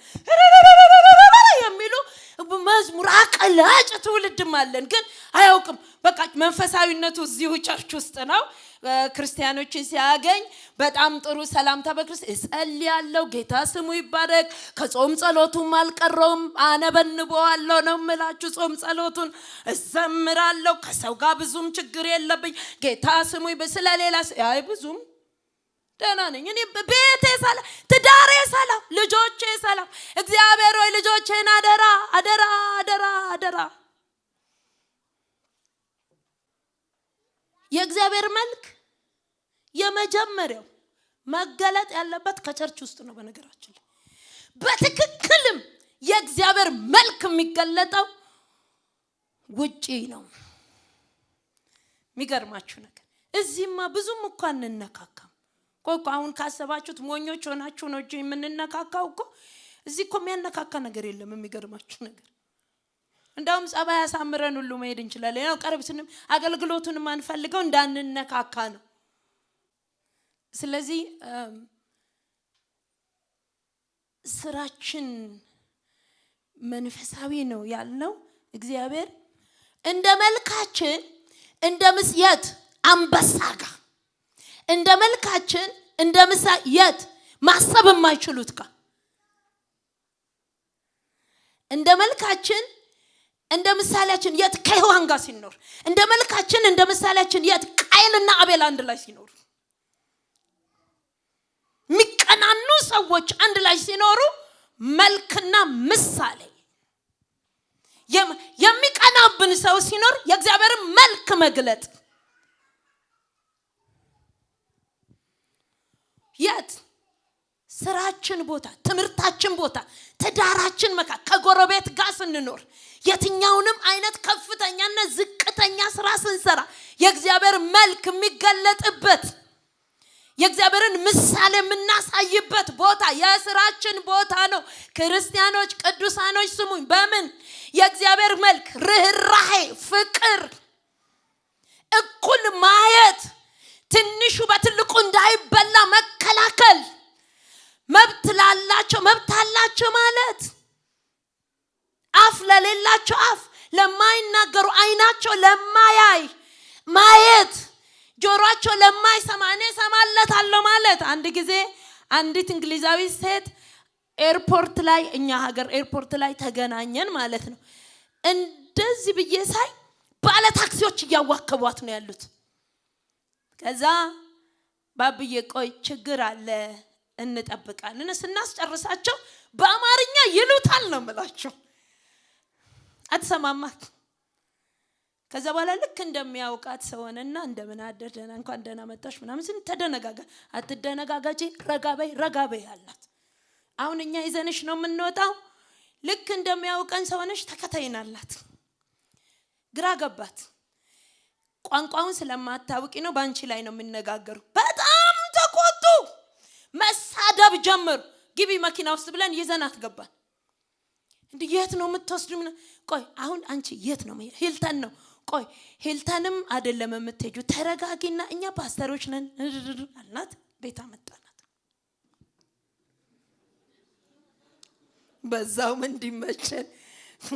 የሚሉ መዝሙር አቀላጭ ትውልድም አለን። ግን አያውቅም። በቃ መንፈሳዊነቱ እዚሁ ቸርች ውስጥ ነው። ክርስቲያኖችን ሲያገኝ በጣም ጥሩ ሰላምታ በክርስቶስ እጸልያለሁ፣ ጌታ ስሙ ይባረክ። ከጾም ጸሎቱም አልቀረውም፣ አነበንበዋለሁ ነው የምላችሁ። ጾም ጸሎቱን እዘምራለሁ። ከሰው ጋር ብዙም ችግር የለብኝ። ጌታ ስሙ ስለሌላ ብዙም ደህና ነኝ። እኔ ቤቴ ሰላም፣ ትዳሬ ሰላም፣ ልጆቼ ሰላም። እግዚአብሔር ሆይ ልጆቼን አደራ አደራ አደራ አደራ። የእግዚአብሔር መልክ የመጀመሪያው መገለጥ ያለበት ከቸርች ውስጥ ነው። በነገራችን ላይ በትክክልም የእግዚአብሔር መልክ የሚገለጠው ውጪ ነው። የሚገርማችሁ ነገር እዚህማ ብዙም እኮ አንነካካም። ቆቆ አሁን ካሰባችሁት ሞኞች ሆናችሁ ነው እንጂ የምንነካካው እኮ እዚህ እኮ የሚያነካካ ነገር የለም። የሚገርማችሁ ነገር እንደውም ጸባይ ያሳምረን ሁሉ መሄድ እንችላለን። ያው ቀርብስንም አገልግሎቱንም አንፈልገው እንዳንነካካ ነው። ስለዚህ ስራችን መንፈሳዊ ነው ያልነው እግዚአብሔር እንደ መልካችን እንደ ምስየት አንበሳጋ እንደ መልካችን እንደ ምስየት ማሰብ የማይችሉት ጋር እንደ መልካችን እንደ ምሳሌያችን የት ከሔዋን ጋር ሲኖር እንደ መልካችን እንደ ምሳሌያችን የት ቃየንና አቤል አንድ ላይ ሲኖሩ ሚቀናኑ ሰዎች አንድ ላይ ሲኖሩ መልክና ምሳሌ የሚቀናብን ሰው ሲኖር የእግዚአብሔር መልክ መግለጥ የት ስራችን ቦታ ትምህርታችን ቦታ ትዳራችን መካ ከጎረቤት ጋር ስንኖር የትኛውንም አይነት ከፍተኛና ዝቅተኛ ስራ ስንሰራ የእግዚአብሔር መልክ የሚገለጥበት የእግዚአብሔርን ምሳሌ የምናሳይበት ቦታ የስራችን ቦታ ነው። ክርስቲያኖች ቅዱሳኖች ስሙኝ። በምን የእግዚአብሔር መልክ ርህራሄ፣ ፍቅር፣ እኩል ማየት፣ ትንሹ በትልቁ እንዳይበላ መከላከል፣ ካላቸው አፍ ለማይናገሩ አይናቸው ለማያይ ማየት ጆሮአቸው ለማይሰማ እኔ ሰማለታለሁ ማለት። አንድ ጊዜ አንዲት እንግሊዛዊ ሴት ኤርፖርት ላይ እኛ ሀገር ኤርፖርት ላይ ተገናኘን ማለት ነው። እንደዚህ ብዬ ሳይ ባለ ታክሲዎች እያዋከቧት ነው ያሉት። ከዛ ባብዬ ቆይ ችግር አለ እንጠብቃለን ስናስጨርሳቸው በአማርኛ ይሉታል ነው የምላቸው። አትሰማማት። ከዛ በኋላ ልክ እንደሚያውቃት ሰውንና እንደምን አደረና እንኳን ደህና መጣሽ ምናምን ስን ተደነጋጋ። አትደነጋጋጂ ረጋበይ አላት። አሁን እኛ ይዘንሽ ነው የምንወጣው። ልክ እንደሚያውቀን ሰውነሽ ተከታይናላት። ግራ ገባት። ቋንቋውን ስለማታውቂ ነው ባንቺ ላይ ነው የምንነጋገሩ። በጣም ተቆጡ። መሳደብ ጀመሩ። ግቢ መኪና ውስጥ ብለን ይዘናት ገባን። እንዴ የት ነው የምትወስዱ? ቆይ አሁን አንቺ የት ነው? ሂልተን ነው። ቆይ ሂልተንም አይደለም የምትሄጂው ተረጋጊና እኛ ፓስተሮች ነን አልናት። ቤት አመጣናት። በዛው እንዲመቸን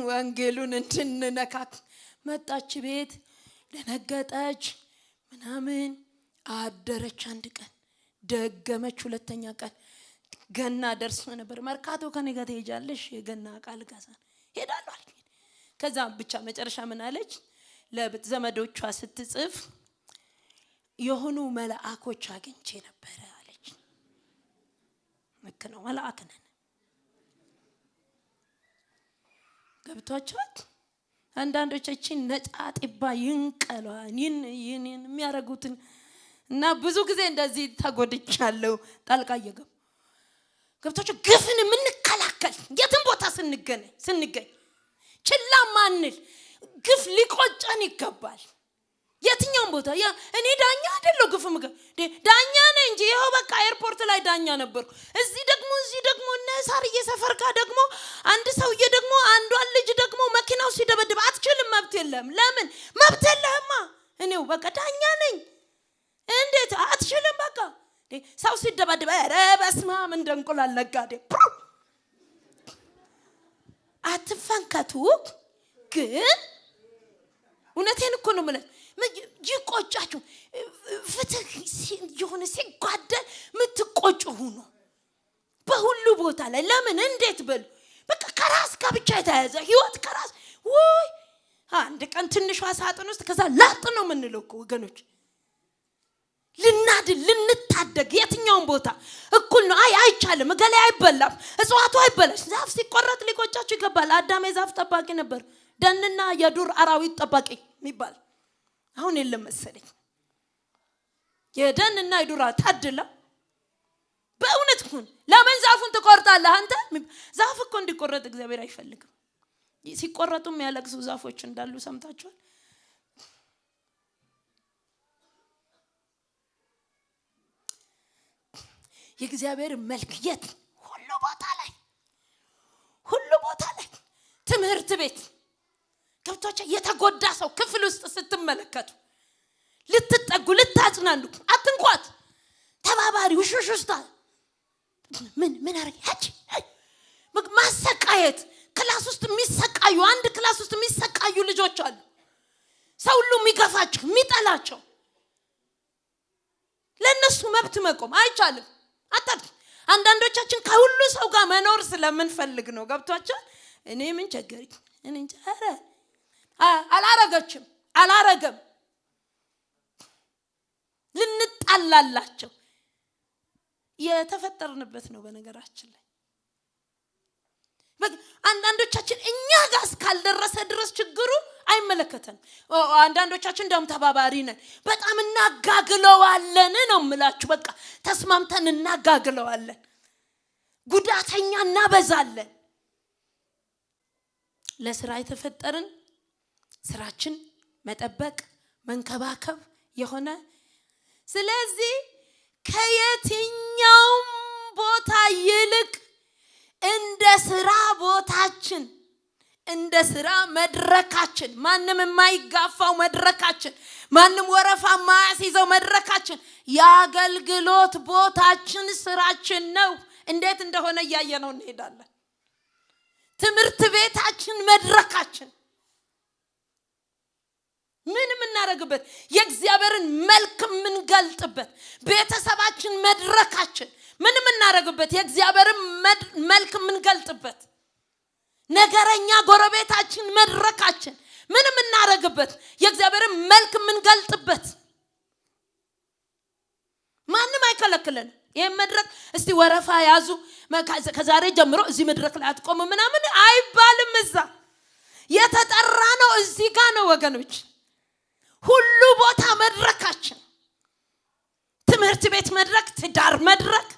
ወንጌሉን እንድንነካክ መጣች። ቤት ደነገጠች ምናምን አደረች። አንድ ቀን ደገመች። ሁለተኛ ቀን ገና ደርሶ ነበር። መርካቶ ከኔ ጋር ትሄጃለሽ የገና ቃል ጋዛ ሄዳለሁ አለች። ከዛ ብቻ መጨረሻ ምን አለች? ለዘመዶቿ ስትጽፍ የሆኑ መልአኮች አግኝቼ ነበር አለች። ልክ ነው፣ መልአክ ነን። ገብቷቸዋል። አንዳንዶቻችን ነጣጥባ ይንቀሏን ይህን የሚያረጉትን እና ብዙ ጊዜ እንደዚህ ተጎድቻለሁ። ጣልቃ እየገቡ ገብቷቸው ግፍን የምንከላከል የትም ቦታ ስንገኝ ችላ ማንል ግፍ ሊቆጨን ይገባል። የትኛውም ቦታ እኔ ዳኛ አይደለሁ ግፍ ዳኛ ነኝ እንጂ ይኸው በቃ ኤርፖርት ላይ ዳኛ ነበርኩ። እዚህ ደግሞ ነሳርዬ ሰፈር ጋር ደግሞ አንድ ሰውዬ ደግሞ አንዷን ልጅ ደግሞ መኪናው ሲደበድብ አትችልም፣ መብት የለም። ለምን መብት የለህማ? እኔው በቃ ዳኛ ነኝ። እንዴት አትችልም? በቃ ሰው ሲደበድብ ኧረ በስመ አብ እንደ እንቁላል ነጋዴ አትፈንከቱ። ግን እውነቴን እኮ ነው ማለት ይቆጫችሁ። ፍትህ የሆነ ሲጓደል ምትቆጩ ሁኑ በሁሉ ቦታ ላይ። ለምን እንዴት በሉ በቃ ከራስ ጋር ብቻ የተያዘ ህይወት ከራስ ወይ አንድ ቀን ትንሿ ሳጥን ውስጥ ከዛ ላጥ ነው የምንለው እኮ ወገኖች። ልናድል ልንታደግ የትኛውም ቦታ እኩል ነው። አይቻልም። ገሌ አይበላም፣ እጽዋቱ አይበላሽ። ዛፍ ሲቆረጥ ሊቆጫችሁ ይገባል። አዳም የዛፍ ጠባቂ ነበር፣ ደንና የዱር አራዊት ጠባቂ የሚባል አሁን የለም መሰለኝ። የደንና የዱር ታድላ በእውነት ሁን። ለምን ዛፉን ትቆርጣለህ አንተ? ዛፍ እኮ እንዲቆረጥ እግዚአብሔር አይፈልግም። ሲቆረጡም ያለቅሱ ዛፎች እንዳሉ ሰምታችኋል። የእግዚአብሔር መልክ የት? ሁሉ ቦታ ላይ ትምህርት ቤት ገብቶች የተጎዳ ሰው ክፍል ውስጥ ስትመለከቱ ልትጠጉ ልታጽናኑ አትንኳት። ተባባሪ ውሽውሽታ ምን አረጋች? ማሰቃየት ክላስ ውስጥ የሚሰቃዩ አንድ ክላስ ውስጥ የሚሰቃዩ ልጆች አሉ። ሰው ሁሉ የሚገፋቸው የሚጠላቸው። ለነሱ መብት መቆም አይቻልም። አንዳንዶቻችን ከሁሉ ሰው ጋር መኖር ስለምንፈልግ ነው። ገብቷቸው እኔ ምን ቸገረኝ እኔ ኧረ አላረገም ልንጣላላቸው የተፈጠርንበት ነው። በነገራችን ላይ አንዳንዶቻችን እኛ ጋር እስካልደረሰ ድረስ ችግሩ አይመለከተንም። አንዳንዶቻችን እንደውም ተባባሪ ነን። በጣም እናጋግለዋለን ነው የምላችሁ። በቃ ተስማምተን እናጋግለዋለን። ጉዳተኛ እናበዛለን። ለስራ የተፈጠርን ስራችን መጠበቅ መንከባከብ የሆነ ስለዚህ ከየትኛውም ቦታ ይልቅ እንደ ስራ ቦታችን እንደ ስራ መድረካችን ማንም የማይጋፋው መድረካችን ማንም ወረፋ ማያስይዘው መድረካችን የአገልግሎት ቦታችን ስራችን ነው። እንዴት እንደሆነ እያየነው እንሄዳለን። ትምህርት ቤታችን መድረካችን ምን የምናደርግበት የእግዚአብሔርን መልክ የምንገልጥበት ቤተሰባችን መድረካችን ምን የምናደርግበት የእግዚአብሔርን መልክ የምንገልጥበት ነገረኛ ጎረቤታችን መድረካችን ምን የምናደርግበት የእግዚአብሔርን መልክ የምንገልጥበት ማንም አይከለክለን። ይሄን መድረክ እስቲ ወረፋ ያዙ ከዛሬ ጀምሮ እዚህ መድረክ ላይ አትቆሙ ምናምን አይባልም። እዛ የተጠራ ነው እዚህ ጋር ነው ወገኖች። ሁሉ ቦታ መድረካችን ትምህርት ቤት መድረክ፣ ትዳር መድረክ፣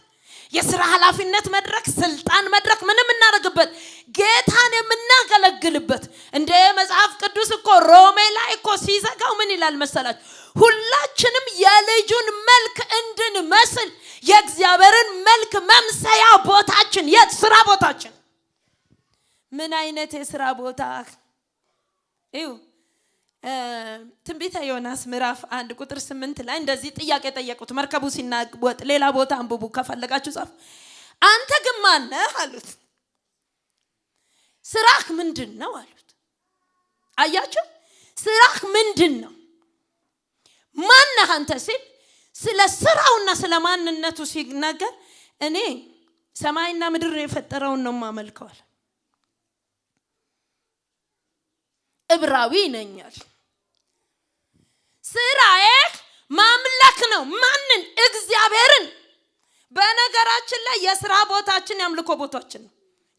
የሥራ ኃላፊነት መድረክ፣ ስልጣን መድረክ ምን የምናደርግበት ጌታን የምናገለግልበት። እንደ መጽሐፍ ቅዱስ እኮ ሮሜ ላይ እኮ ሲዘጋው ምን ይላል መሰላችሁ? ሁላችንም የልጁን መልክ እንድንመስል የእግዚአብሔርን መልክ መምሰያ ቦታችን የሥራ ቦታችን ምን አይነት የሥራ ቦታ እዩ። ትንቢተ ዮናስ ምዕራፍ 1 ቁጥር 8 ላይ እንደዚህ ጥያቄ ጠየቁት። መርከቡ ሲናወጥ ሌላ ቦታ አንብቡ ከፈለጋችሁ ጻፉ። አንተ ግን ማን ነህ አሉት። ስራህ ምንድነው አሉት። አያችሁ ስራህ ምንድነው? ማን ነህ አንተ ሲል ስለ ስራውና ስለ ማንነቱ ሲናገር እኔ ሰማይና ምድር የፈጠረውን ነው ማመልከው። ዕብራዊ ነኛል። ስራዬ ማምለክ ነው። ማንን? እግዚአብሔርን። በነገራችን ላይ የሥራ ቦታችን ያምልኮ ቦታችን ነው።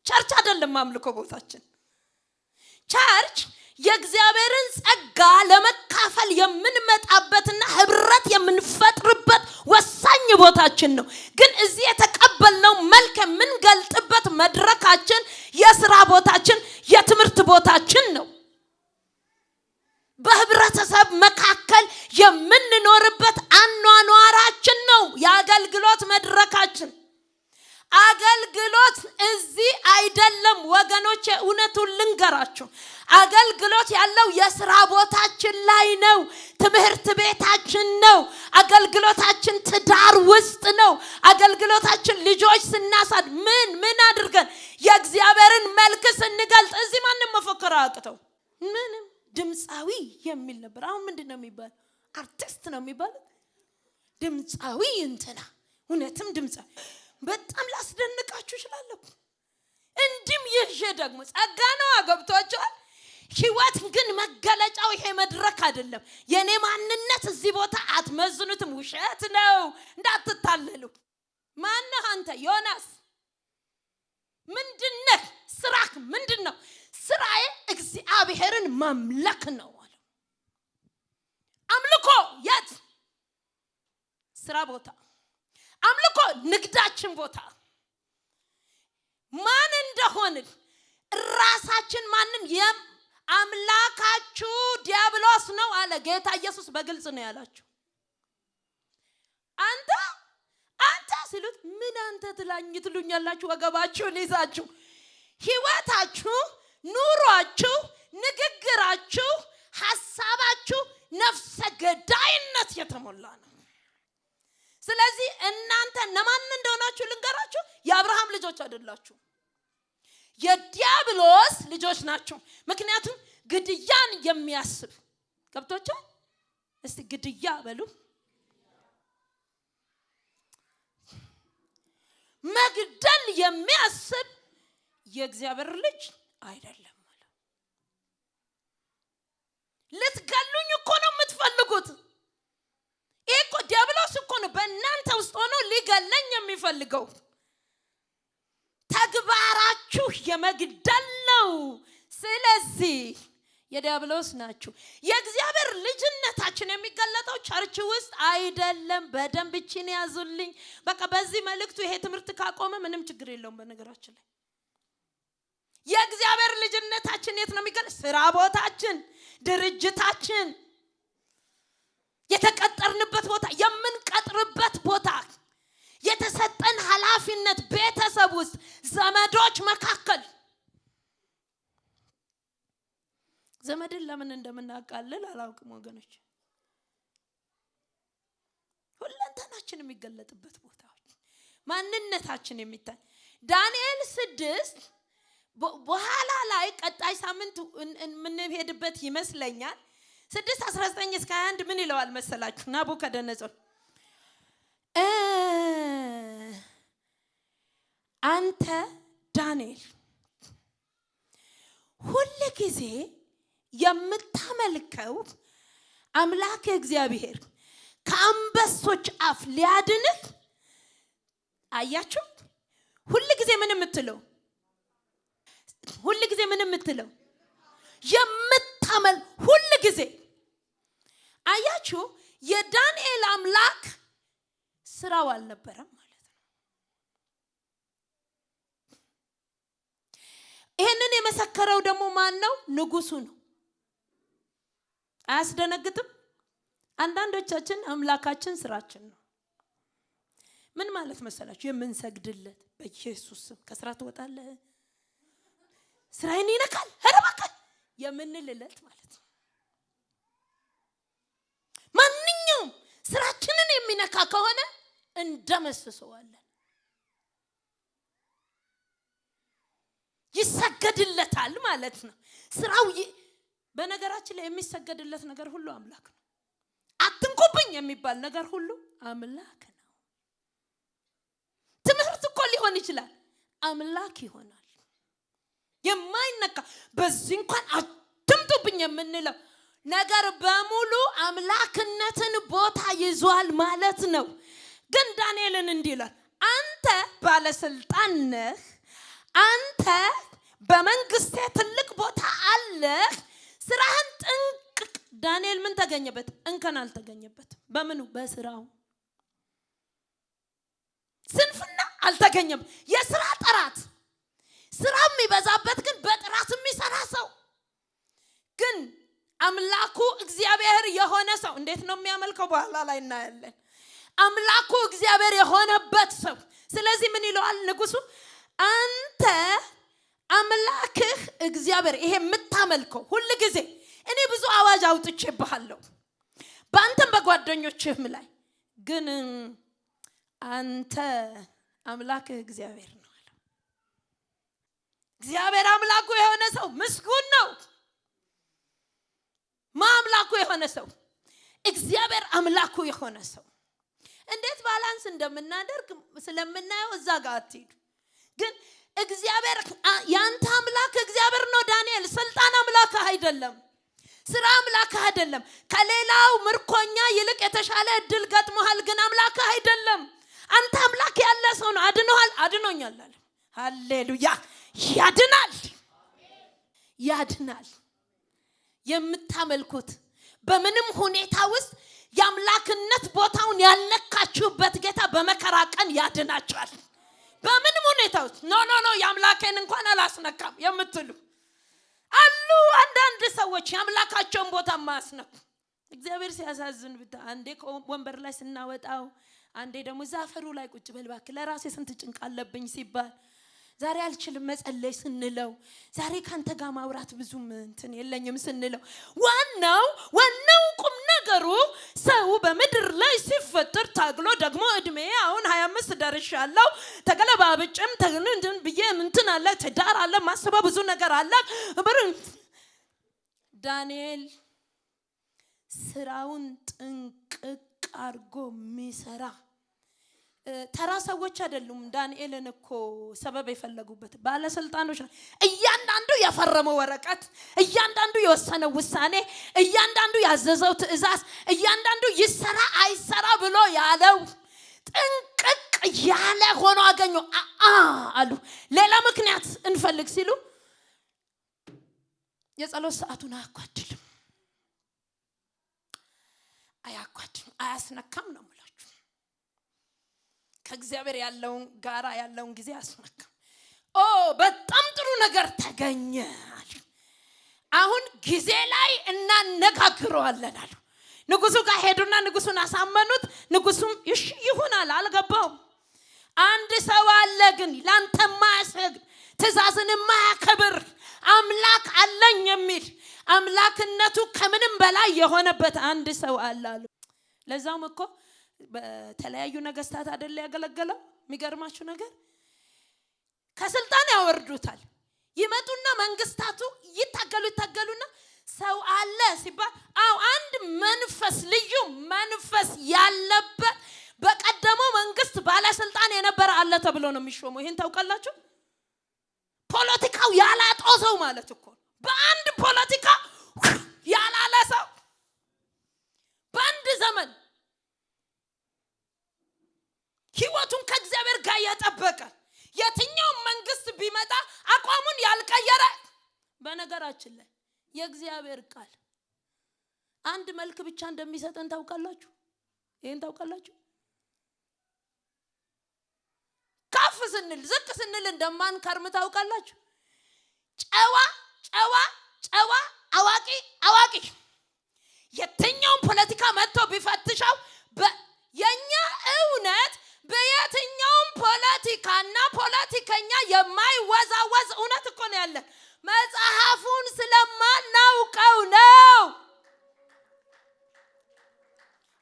ቸርች አይደለም ማምልኮ ቦታችን። ቸርች የእግዚአብሔርን ጸጋ ለመካፈል የምንመጣበትና ህብረት የምንፈጥርበት ወሳኝ ቦታችን ነው። ግን እዚህ የተቀበልነው መልክ የምንገልጥበት መድረካችን የሥራ ቦታችን፣ የትምህርት ቦታችን ነው። በህብረተሰብ መካከል የምንኖርበት አኗኗራችን ነው የአገልግሎት መድረካችን። አገልግሎት እዚህ አይደለም ወገኖቼ፣ እውነቱን ልንገራችሁ። አገልግሎት ያለው የሥራ ቦታችን ላይ ነው። ትምህርት ቤታችን ነው። አገልግሎታችን ትዳር ውስጥ ነው። አገልግሎታችን ልጆች ስናሳድ ምን አድርገን የእግዚአብሔርን መልክ ስንገልጥ እዚህ ማንም መፎከር አያቅተው። ምንም ድምፃዊ የሚል ነበር። አሁን ምንድነው የሚባለው? አርቲስት ነው የሚባለው። ድምፃዊ እንትና እውነትም ድምፃዊ በጣም ላስደንቃችሁ ይችላል። እንዲም ይሄ ደግሞ ጸጋ ነው አገብቷቸዋል። ህይወት ግን መገለጫው ይሄ መድረክ አይደለም። የኔ ማንነት እዚህ ቦታ አትመዝኑትም። ውሸት ነው፣ እንዳትታለሉ። ማነህ አንተ ዮናስ? ምንድነህ? ስራህ ምንድነው? ስራዬ እግዚአብሔርን ማምለክ ነው አለ። አምልኮ የት? ስራ ቦታ። አምልኮ ንግዳችን ቦታ። ማን እንደሆነ ራሳችን ማንን አምላካችሁ ዲያብሎስ ነው አለ ጌታ ኢየሱስ በግልጽ ነው ያላችሁ። አንተ ሲሉት ምን አንተ ትሉኛላችሁ? ወገባችሁን ይዛችሁ ህይወታችሁ፣ ኑሯችሁ፣ ንግግራችሁ፣ ሐሳባችሁ ነፍሰ ገዳይነት የተሞላ ነው። ስለዚህ እናንተ ለማን እንደሆናችሁ ልንገራችሁ። የአብርሃም ልጆች አይደላችሁ፣ የዲያብሎስ ልጆች ናችሁ። ምክንያቱም ግድያን የሚያስብ ገብቶቻል። እስቲ ግድያ በሉ። መግደል የሚያስብ የእግዚአብሔር ልጅ አይደለም ማለት። ልትገሉኝ እኮ ነው የምትፈልጉት። ይሄ እኮ ዲያብሎስ እኮ ነው በእናንተ ውስጥ ሆኖ ሊገለኝ የሚፈልገው። ተግባራችሁ የመግደል ነው። ስለዚህ የዲያብሎስ ናችሁ። የእግዚአብሔር ልጅነታችን የሚገለጠው ቸርች ውስጥ አይደለም። በደንብ እቺን ያዙልኝ። በቃ በዚህ መልእክቱ ይሄ ትምህርት ካቆመ ምንም ችግር የለውም። በነገራችን ላይ የእግዚአብሔር ልጅነታችን የት ነው የሚገለጠው? ስራ ቦታችን፣ ድርጅታችን፣ የተቀጠርንበት ቦታ፣ የምንቀጥርበት ቦታ፣ የተሰጠን ኃላፊነት፣ ቤተሰብ ውስጥ፣ ዘመዶች መካከል። ዘመድን ለምን እንደምናቃልል አላውቅም ወገኖች። ሁለንተናችን የሚገለጥበት ቦታዎች፣ ማንነታችን የሚታይ ዳንኤል 6 በኋላ ላይ ቀጣይ ሳምንት የምንሄድበት ይመስለኛል። 6:19 እስከ 21 ምን ይለዋል መሰላችሁ? ናቡከደነጾር አንተ ዳንኤል ሁሉ ጊዜ የምታመልከው አምላክ እግዚአብሔር ከአንበሶች አፍ ሊያድንህ። አያችሁ? ሁሉ ጊዜ ምን የምትለው የምታመል ሁሉ ጊዜ። አያችሁ? የዳንኤል አምላክ ስራው አልነበረም ማለት ነው። ይሄንን የመሰከረው ደግሞ ማን ነው? ንጉሱ ነው። አያስደነግጥም? አንዳንዶቻችን አምላካችን ስራችን ነው። ምን ማለት መሰላችሁ? የምንሰግድለት በኢየሱስ ስም ከስራ ትወጣለህ፣ ስራዬን ይነካል፣ ሄደባካ የምንልለት ማለት ነው። ማንኛውም ስራችንን የሚነካ ከሆነ እንደመስሰዋለን። ይሰገድለታል ማለት ነው። ስራው በነገራችን ላይ የሚሰገድለት ነገር ሁሉ አምላክ ነው። አትንኩብኝ የሚባል ነገር ሁሉ አምላክ ነው። ትምህርት እኮ ሊሆን ይችላል፣ አምላክ ይሆናል። የማይነካ በዚህ እንኳን አትምጡብኝ የምንለው ነገር በሙሉ አምላክነትን ቦታ ይዟል ማለት ነው። ግን ዳንኤልን እንዲህ ይላል፣ አንተ ባለስልጣን ነህ፣ አንተ በመንግስቴ ትልቅ ቦታ አለህ፣ ስራህን ጥንቅቅ። ዳንኤል ምን ተገኘበት? እንከን አልተገኘበት። በምኑ? በስራው። ስንፍና አልተገኘም። የስራ ጥራት፣ ስራው የሚበዛበት ግን በጥራት የሚሰራ ሰው ግን አምላኩ እግዚአብሔር የሆነ ሰው እንዴት ነው የሚያመልከው? በኋላ ላይ እናያለን። አምላኩ እግዚአብሔር የሆነበት ሰው። ስለዚህ ምን ይለዋል ንጉሱ? አንተ አምላክህ እግዚአብሔር ይሄ የምታመልከው ሁሉ ጊዜ እኔ ብዙ አዋጅ አውጥቼብሃለሁ በአንተም በጓደኞችህም ላይ፣ ግን አንተ አምላክህ እግዚአብሔር ነው አለ። እግዚአብሔር አምላኩ የሆነ ሰው ምስጉን ነው። ማምላኩ የሆነ ሰው፣ እግዚአብሔር አምላኩ የሆነ ሰው። እንዴት ባላንስ እንደምናደርግ ስለምናየው እዛ ጋር አትሄዱ። ግን እግዚአብሔር ያንተ አምላክ እግዚአብሔር ነው። ዳንኤል ስልጣን አምላክ አይደለም፣ ስራ አምላክ አይደለም። ከሌላው ምርኮኛ ይልቅ የተሻለ እድል ገጥሞሃል፣ ግን አምላክ አይደለም። አንተ አምላክ ያለ ሰው ነው። አድኖሃል፣ አድኖኛል አለ። ሃሌሉያ! ያድናል፣ ያድናል። የምታመልኩት በምንም ሁኔታ ውስጥ የአምላክነት ቦታውን ያልነካችሁበት ጌታ በመከራ ቀን ያድናችኋል። በምንም ሁኔታ ውስጥ ኖ የአምላኬን እንኳን አላስነካም የምትሉ አሉ። አንዳንድ ሰዎች የአምላካቸውን ቦታ ማስነኩ። እግዚአብሔር ሲያሳዝን ብታ አንዴ ወንበር ላይ ስናወጣው፣ አንዴ ደግሞ ዛፈሩ ላይ ቁጭ በል እባክህ ለራሴ ስንት ጭንቅ አለብኝ ሲባል፣ ዛሬ አልችልም መጸለይ ስንለው፣ ዛሬ ካንተ ጋር ማውራት ብዙም እንትን የለኝም ስንለው፣ ዋናው ቁም ነገሩ ሰው በምድር ላይ ሲፈጠር ታግሎ ደግሞ እድሜ አሁን 25 ደርሻለሁ ተገለባብጭም ተግንንድን ብዬ እንትን አለ፣ ትዳር አለ፣ ማስበው ብዙ ነገር አለ። ዳንኤል ስራውን ጥንቅቅ አድርጎ የሚሰራ ተራ ሰዎች አይደሉም። ዳንኤልን እኮ ሰበብ የፈለጉበት ባለስልጣኖች ናቸው። እያንዳንዱ የፈረመው ወረቀት፣ እያንዳንዱ የወሰነው ውሳኔ፣ እያንዳንዱ ያዘዘው ትእዛዝ፣ እያንዳንዱ ይሰራ አይሰራ ብሎ ያለው ጥንቅቅ ያለ ሆኖ አገኘው። አሉ ሌላ ምክንያት እንፈልግ ሲሉ የጸሎት ሰዓቱን አያጓድልም፣ አያስነካም ነው የምላችሁ። ከእግዚአብሔር ያለውን ጋራ ያለውን ጊዜ አያስነካም። በጣም ጥሩ ነገር ተገኘ። አሁን ጊዜ ላይ እናነጋግረዋለን አሉ። ንጉሱ ጋር ሄዱና ንጉሱን አሳመኑት። ንጉሱም እሺ ይሁናል፣ አልገባውም። አንድ ሰው አለ ግን ላንተ የማያሰግድ ትእዛዝን የማያከብር አምላክ አለኝ የሚል አምላክነቱ ከምንም በላይ የሆነበት አንድ ሰው አለ አሉ። ለዛውም እኮ በተለያዩ ነገስታት አይደለ ያገለገለው። የሚገርማችሁ ነገር ከስልጣን ያወርዱታል። ይመጡና መንግስታቱ ይታገሉና ሰው አለ ሲባል አው አንድ መንፈስ ልዩ መንፈስ ያለበት በቀደመው መንግስት ባለስልጣን የነበረ አለ ተብሎ ነው የሚሾመው። ይሄን ታውቃላችሁ? ፖለቲካው ያላጦሰው ማለት እኮ በአንድ ፖለቲካ ያላለሰው በአንድ ዘመን ህይወቱን ከእግዚአብሔር ጋር ያጠበቀ የትኛው መንግስት ቢመጣ አቋሙን ያልቀየረ። በነገራችን ላይ የእግዚአብሔር ቃል አንድ መልክ ብቻ እንደሚሰጠን ታውቃላችሁ? ይሄን ታውቃላችሁ? ከፍ ስንል ዝቅ ስንል እንደማንከርም ታውቃላችሁ? ጨዋ ጨዋ ጨዋ አዋቂ አዋቂ የትኛውም ፖለቲካ መጥቶ ቢፈትሻው የኛ እውነት በየትኛውም ፖለቲካና ፖለቲከኛ የማይወዛወዝ እውነት እኮ ነው ያለ። መጽሐፉን ስለማናውቀው ነው።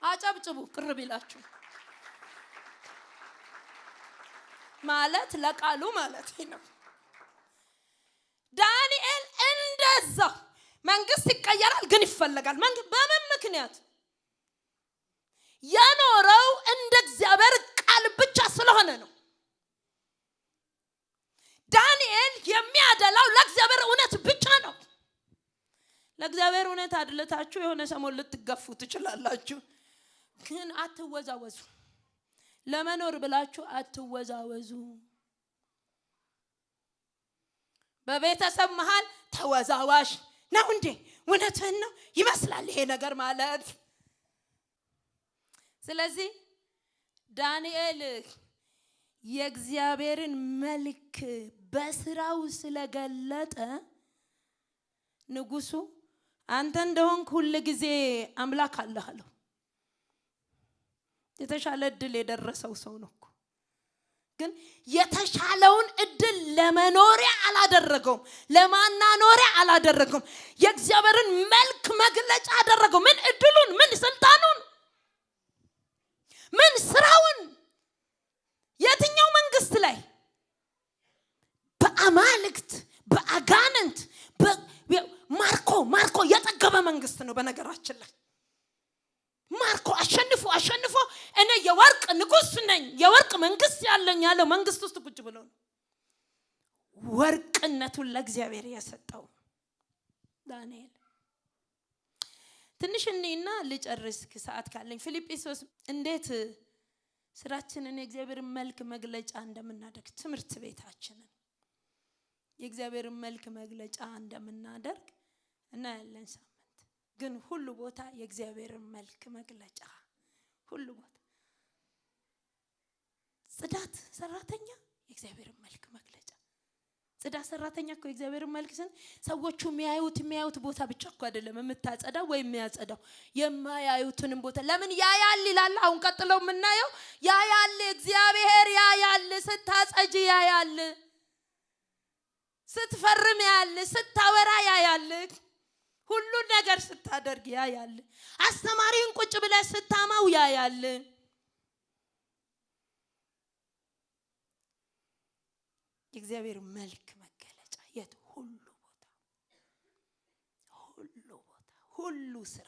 አጨብጭቡ ቅር ቢላችሁ ማለት ለቃሉ ማለት ነው። ዳንኤል እንደዛ መንግስት ይቀየራል ግን ይፈለጋል። በምን ምክንያት? ያኖረው እንደ እግዚአብሔር ቃል ብቻ ስለሆነ ነው። ዳንኤል የሚያደላው ለእግዚአብሔር እውነት ብቻ ነው። ለእግዚአብሔር እውነት አድልታችሁ የሆነ ሰሞን ልትገፉ ትችላላችሁ፣ ግን አትወዛወዙ። ለመኖር ብላችሁ አትወዛወዙ። በቤተሰብ መሃል ተወዛዋሽ ነው እንዴ? እውነትህን ነው ይመስላል ይሄ ነገር ማለት። ስለዚህ ዳንኤል የእግዚአብሔርን መልክ በስራው ስለገለጠ ንጉሱ አንተ እንደሆንክ ሁሉ ጊዜ አምላክ አለህ አለው። የተሻለ እድል የደረሰው ሰው ነው እኮ፣ ግን የተሻለውን እድል ለመኖሪያ አላደረገውም፣ ለማናኖሪያ አላደረገውም። የእግዚአብሔርን መልክ መግለጫ አደረገው። ምን እድሉን፣ ምን ስልጣኑን፣ ምን ስራውን። የትኛው መንግስት ላይ? በአማልክት በአጋንንት ማርኮ የጠገበ መንግስት ነው። በነገራችን ላይ ማርኮ አሸንፎ እኔ የወርቅ ንጉስ ነኝ የወርቅ መንግስት ያለኝ ያለው መንግስት ውስጥ ቁጭ ብሎ ነው ወርቅነቱን ለእግዚአብሔር የሰጠው ዳንኤል። ትንሽ እኔና ልጨርስ ሰዓት ካለኝ ፊልጵስዩስ እንዴት ስራችንን የእግዚአብሔር መልክ መግለጫ እንደምናደርግ ትምህርት ቤታችንን የእግዚአብሔር መልክ መግለጫ እንደምናደርግ እና ያለን ሳምንት ግን ሁሉ ቦታ የእግዚአብሔር መልክ መግለጫ ሁሉ ቦታ ጽዳት ሰራተኛ የእግዚአብሔር መልክ መግለጫ ጽዳት ሰራተኛ እኮ የእግዚአብሔር መልክ ሰዎቹ የሚያዩት ቦታ ብቻ እኮ አይደለም የምታጸዳው ወይ የሚያጸዳው የማያዩትንም ቦታ ለምን ያያል ይላል። አሁን ቀጥለው የምናየው ያያል እግዚአብሔር ያያል። ስታጸጂ ያያል፣ ስትፈርም ያያል፣ ስታወራ ያያል፣ ሁሉ ነገር ስታደርግ ያያል፣ አስተማሪን ቁጭ ብለህ ስታማው ያያል። የእግዚአብሔር መልክ መገለጫ የት? ሁሉ ስራ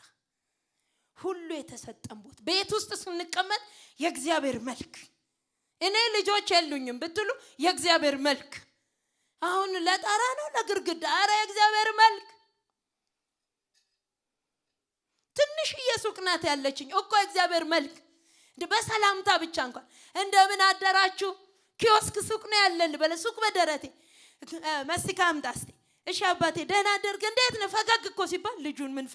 ሁሉ የተሰጠን ቦታ ቤት ውስጥ ስንቀመጥ የእግዚአብሔር መልክ። እኔ ልጆች የሉኝም ብትሉ የእግዚአብሔር መልክ። አሁን ለጣራ ነው ለግርግዳ፣ አረ የእግዚአብሔር መልክ። ትንሽ ኢየሱስ ናት ያለችኝ እኮ የእግዚአብሔር መልክ። በሰላምታ ብቻ እንኳን እንደምን አደራችሁ ኪዮስክ ሱቅ ነው ያለን በለ ሱቅ በደረቴ መስካ አምጣስቲ እሺ አባቴ ደህና አደርግ እንዴት ነው ፈገግ እኮ ሲባል ልጁን ምን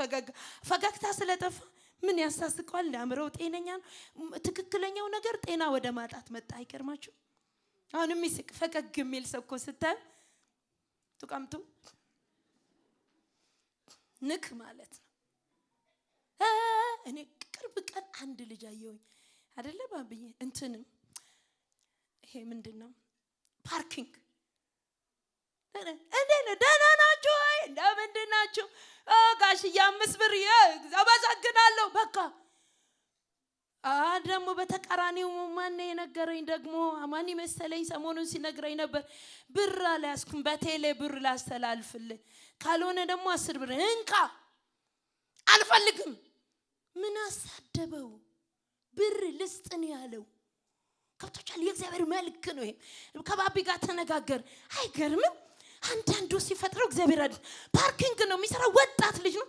ፈገግታ ስለጠፋ ምን ያሳስቀዋል? አምረው ጤነኛ ነው። ትክክለኛው ነገር ጤና ወደ ማጣት መጣ። አይገርማችሁ? አሁን የሚስቅ ፈገግ የሚል ሰው እኮ ስታይ ተቀምጡ ንክ ማለት ነው። እኔ ቅርብ ቀን አንድ ልጅ አየሁኝ አይደለ ባብዬ እንትንም ይሄ ምንድነው ፓርኪንግ እንዴት ደህና ናችሁ ወይ እንደምንድን ናችሁ? ጋሽዬ 5 ብር አመሰግናለሁ። በቃ ደግሞ በተቃራኒው ማን የነገረኝ ደግሞ ማን ይመስለኝ ሰሞኑን ሲነግረኝ ነበር። ብር አልያዝኩም በቴሌ ብር ላስተላልፍልህ ካልሆነ ደግሞ 10 ብር እንካ አልፈልግም። ምን አሳደበው? ብር ልስጥን ያለው ከብቶቻል። የእግዚአብሔር መልክ ነው። ከባቢ ጋር ተነጋገር። አይገርምም? አንዳንዱ ሲፈጥረው እግዚአብሔር አይደል ፓርኪንግ ነው የሚሰራው። ወጣት ልጅ ነው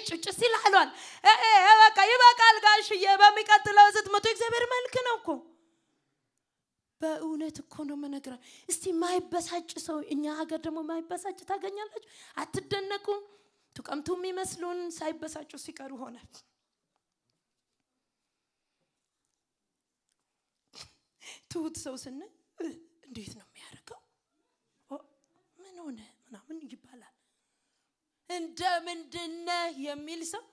ጭጭ ሲላሏል። በቃ ይበቃል ጋሽዬ በሚቀጥለው ስትመጡ እግዚአብሔር መልክ ነው እኮ። በእውነት እኮ ነው መነግራ። እስቲ ማይበሳጭ ሰው እኛ ሀገር ደግሞ ማይበሳጭ ታገኛላችሁ። አትደነቁም? ተቀምጡ የሚመስሉን ሳይበሳጩ ሲቀሩ ሆነ። ትሁት ሰው ስነ እንዴት ነው የሚያደርገው? ምን ሆነ ምናምን ይባላል። እንደምንድነው የሚል ሰው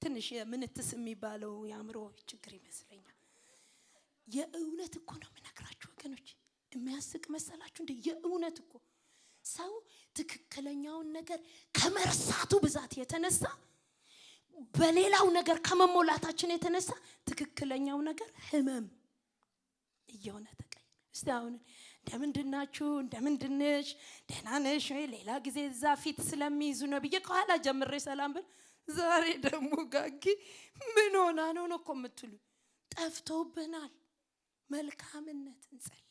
ትንሽ የምንትስ የሚባለው ያምሮ ችግር ይመስለኛል። የእውነት እኮ ነው የምነግራችሁ ወገኖች። የሚያስቅ መሰላችሁ እንዴ? የእውነት እኮ ሰው ትክክለኛውን ነገር ከመርሳቱ ብዛት የተነሳ በሌላው ነገር ከመሞላታችን የተነሳ ትክክለኛው ነገር ህመም እየሆነ ተቀየረ። እስቲ አሁን እንደምንድናችሁ እንደምንድነሽ ደህና ነሽ ወይ? ሌላ ጊዜ እዛ ፊት ስለሚይዙ ነው ብዬ ከኋላ ጀምሬ ሰላም ብል ዛሬ ደግሞ ጋጊ ምን ሆና ነው እኮ የምትሉ ጠፍቶብናል። መልካምነት እንጸልይ።